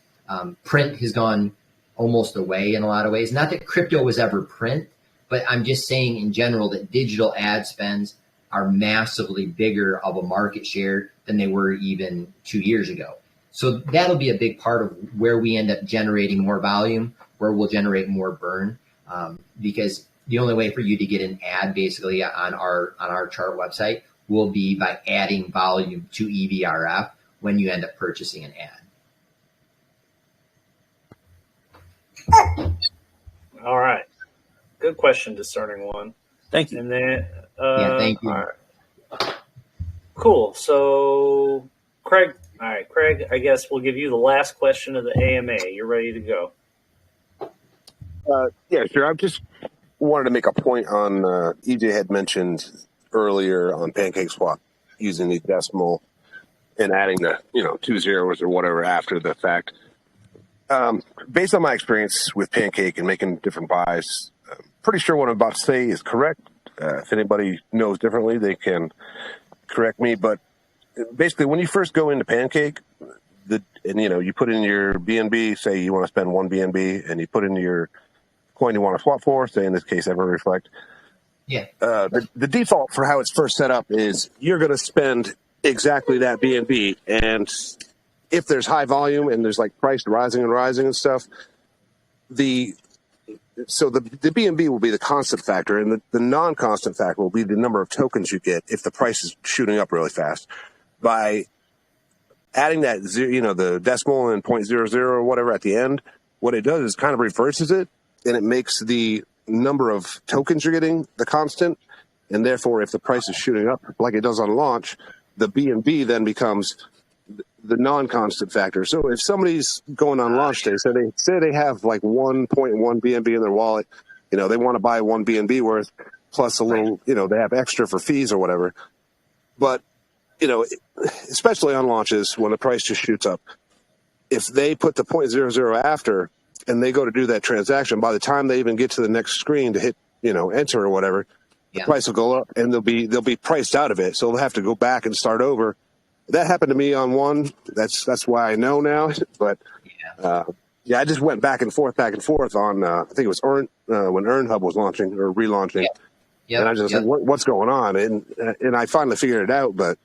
Print has gone almost away in a lot of ways. Not that crypto was ever print, but I'm just saying in general that digital ad spends are massively bigger of a market share than they were even 2 years ago. So that'll be a big part of where we end up generating more volume, where we'll generate more burn, because the only way for you to get an ad basically on our chart website will be by adding volume to EverRef when you end up purchasing an ad. All right. Good question, discerning one. Thank you. And then, thank you. All right. Cool. So, Craig, I guess we'll give you the last question of the AMA. You're ready to go. Yeah, sure. I just wanted to make a point on, EJ had mentioned earlier on PancakeSwap using the decimal and adding the 2 zeros or whatever after the fact. Based on my experience with Pancake and making different buys, I'm pretty sure what I'm about to say is correct. If anybody knows differently, they can correct me. But basically, when you first go into Pancake, you put in your BNB, say you want to spend 1 BNB, and you put in your coin you want to swap for, say in this case EverReflect. Yeah. The default for how it's first set up is you're going to spend exactly that BNB, and if there's high volume and there's like price rising and stuff, the BNB will be the constant factor, and the non-constant factor will be the number of tokens you get if the price is shooting up really fast. By adding that the decimal and 0.00 or whatever at the end, what it does is kind of reverses it, and it makes the number of tokens you're getting the constant, and therefore if the price is shooting up like it does on launch, the BNB then becomes the non-constant factor. So if somebody's going on launch day, say they have like 1.1 BNB in their wallet, they want to buy 1 BNB worth plus a little, they have extra for fees or whatever. But, especially on launches when the price just shoots up, if they put the 0.00 after and they go to do that transaction, by the time they even get to the next screen to hit, enter or whatever, the price will go up and they'll be priced out of it. So they'll have to go back and start over. That happened to me on one. That's why I know now. But I just went back and forth on. I think it was when EarnHub was launching or relaunching, and I just said, "What's going on?" And I finally figured it out. But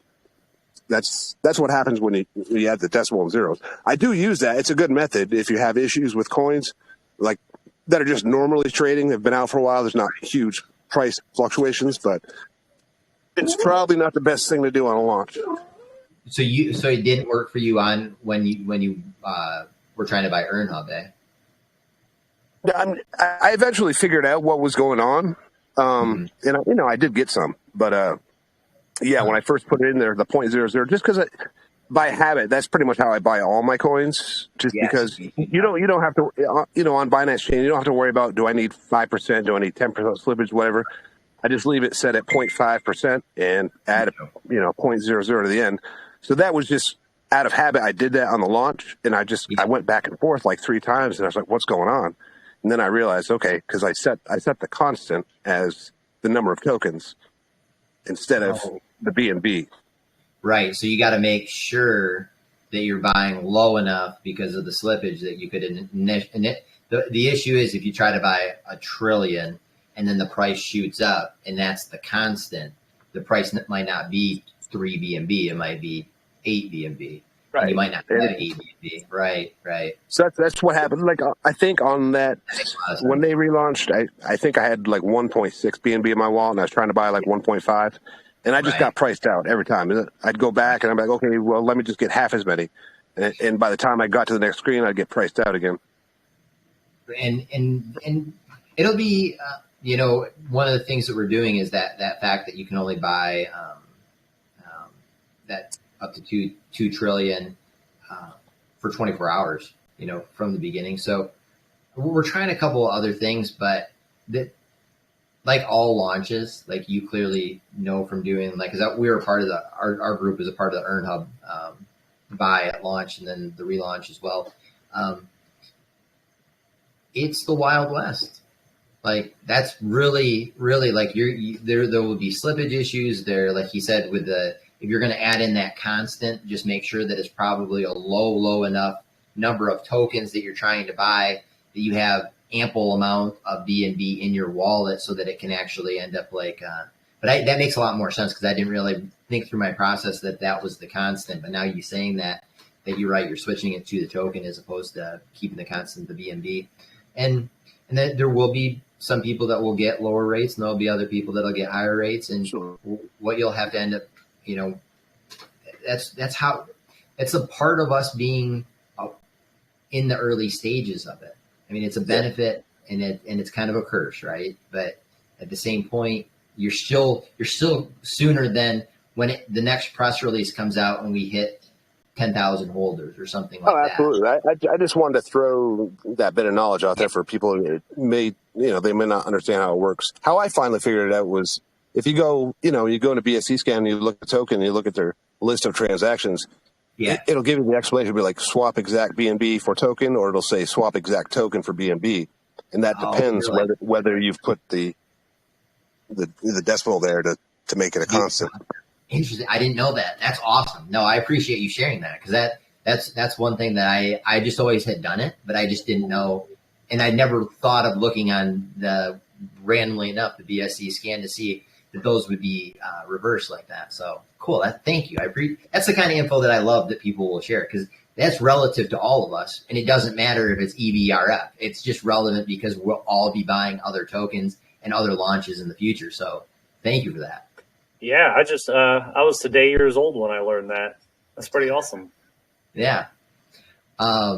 that's what happens when you add the decimal and zeros. I do use that. It's a good method if you have issues with coins like that are just normally trading. They've been out for a while. There's not huge price fluctuations, but it's probably not the best thing to do on a launch. So it didn't work for you on when you were trying to buy EarnHub, eh? I eventually figured out what was going on, and I did get some, but when I first put it in there, the 0.00, just because by habit, that's pretty much how I buy all my coins. Just because you don't have to, on Binance Chain, you don't have to worry about, do I need 5%, do I need 10% slippage, whatever. I just leave it set at 0.5% and add 0.00 to the end. So that was just out of habit. I did that on the launch, and I went back and forth like 3 times, and I was like, what's going on? And then I realized, okay, because I set the constant as the number of tokens instead of the BNB. Right. So you got to make sure that you're buying low enough because of the slippage that you could the issue is if you try to buy 1 trillion and then the price shoots up and that's the constant, the price might not be 3 BNB, it might be 8 BNB. Right. And you might not get 8 BNB. Right. So that's what happened. Like I think on that when they relaunched, I think I had like 1.6 BNB in my wallet, and I was trying to buy like 1.5, and I just got priced out every time. I'd go back and I'm like, okay, well, let me just get half as many, and by the time I got to the next screen, I'd get priced out again. And it'll be one of the things that we're doing is that fact that you can only buy that up to 2 trillion for 24 hours, from the beginning. So we're trying a couple of other things, but that, like all launches, like you clearly know from doing, like, because we were part of our group is a part of the EarnHub buy at launch and then the relaunch as well. It's the Wild West. Like that's really, really like there will be slippage issues there. Like he said, if you're going to add in that constant, just make sure that it's probably a low enough number of tokens that you're trying to buy that you have ample amount of BNB in your wallet so that it can actually end up like, that makes a lot more sense because I didn't really think through my process that was the constant. But now you saying that you're right, you're switching it to the token as opposed to keeping the constant, the BNB. And then there will be some people that will get lower rates and there'll be other people that'll get higher rates. And what you'll have to end up, that's how it's a part of us being in the early stages of it. I mean, it's a benefit and it's kind of a curse, right? But at the same point, you're still sooner than when the next press release comes out and we hit 10,000 holders or something like that. Absolutely. I just wanted to throw that bit of knowledge out there for people who they may not understand how it works. How I finally figured it out was if you go, you go into BSC scan and you look at the token and you look at their list of transactions, Yeah. It'll give you the explanation. It'll be like swap exact BNB for token, or it'll say swap exact token for BNB, and that depends really? whether you've put the decimal there to make it a constant. Interesting. I didn't know that. That's awesome. No, I appreciate you sharing that, because that's one thing that I just always had done it, but I just didn't know, and I never thought of looking on the randomly enough the BSC scan to see that those would be reversed like that. So cool. Thank you. That's the kind of info that I love that people will share, because that's relative to all of us, and it doesn't matter if it's EVRF. It's just relevant because we'll all be buying other tokens and other launches in the future. So thank you for that. Yeah, I was today years old when I learned that. That's pretty awesome. Yeah.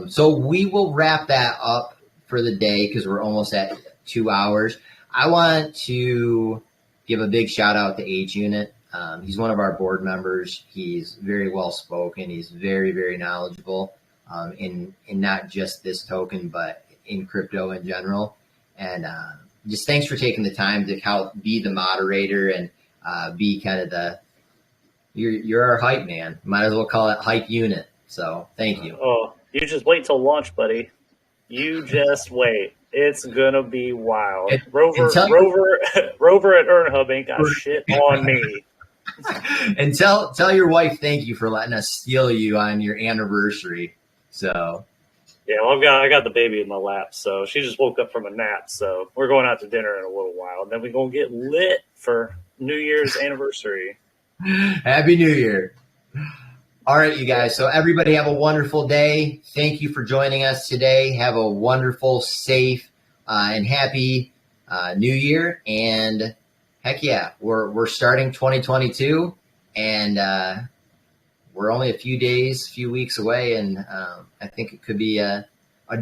So we will wrap that up for the day because we're almost at 2 hours. I want to give a big shout out to H Unit. He's one of our board members. He's very well spoken. He's very, very knowledgeable in not just this token, but in crypto in general. And just thanks for taking the time to help be the moderator and be kind of you're our hype man. Might as well call it Hype Unit. So thank you. Oh, you just wait till launch, buddy. You just wait. It's gonna be wild. Rover at EarnHub ain't got shit on me. And tell your wife thank you for letting us steal you on your anniversary. So yeah, well, I got the baby in my lap, so she just woke up from a nap. So we're going out to dinner in a little while, and then we're gonna get lit for New Year's anniversary. Happy New Year. All right, you guys. So everybody have a wonderful day. Thank you for joining us today. Have a wonderful, safe, and happy New Year. And heck yeah, we're starting 2022, and we're only a few weeks away, and I think it could be a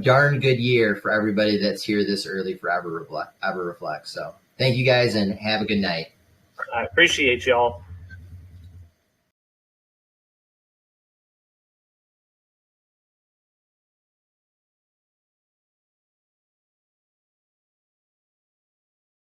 darn good year for everybody that's here this early for EverReflect. So thank you guys, and have a good night. I appreciate y'all.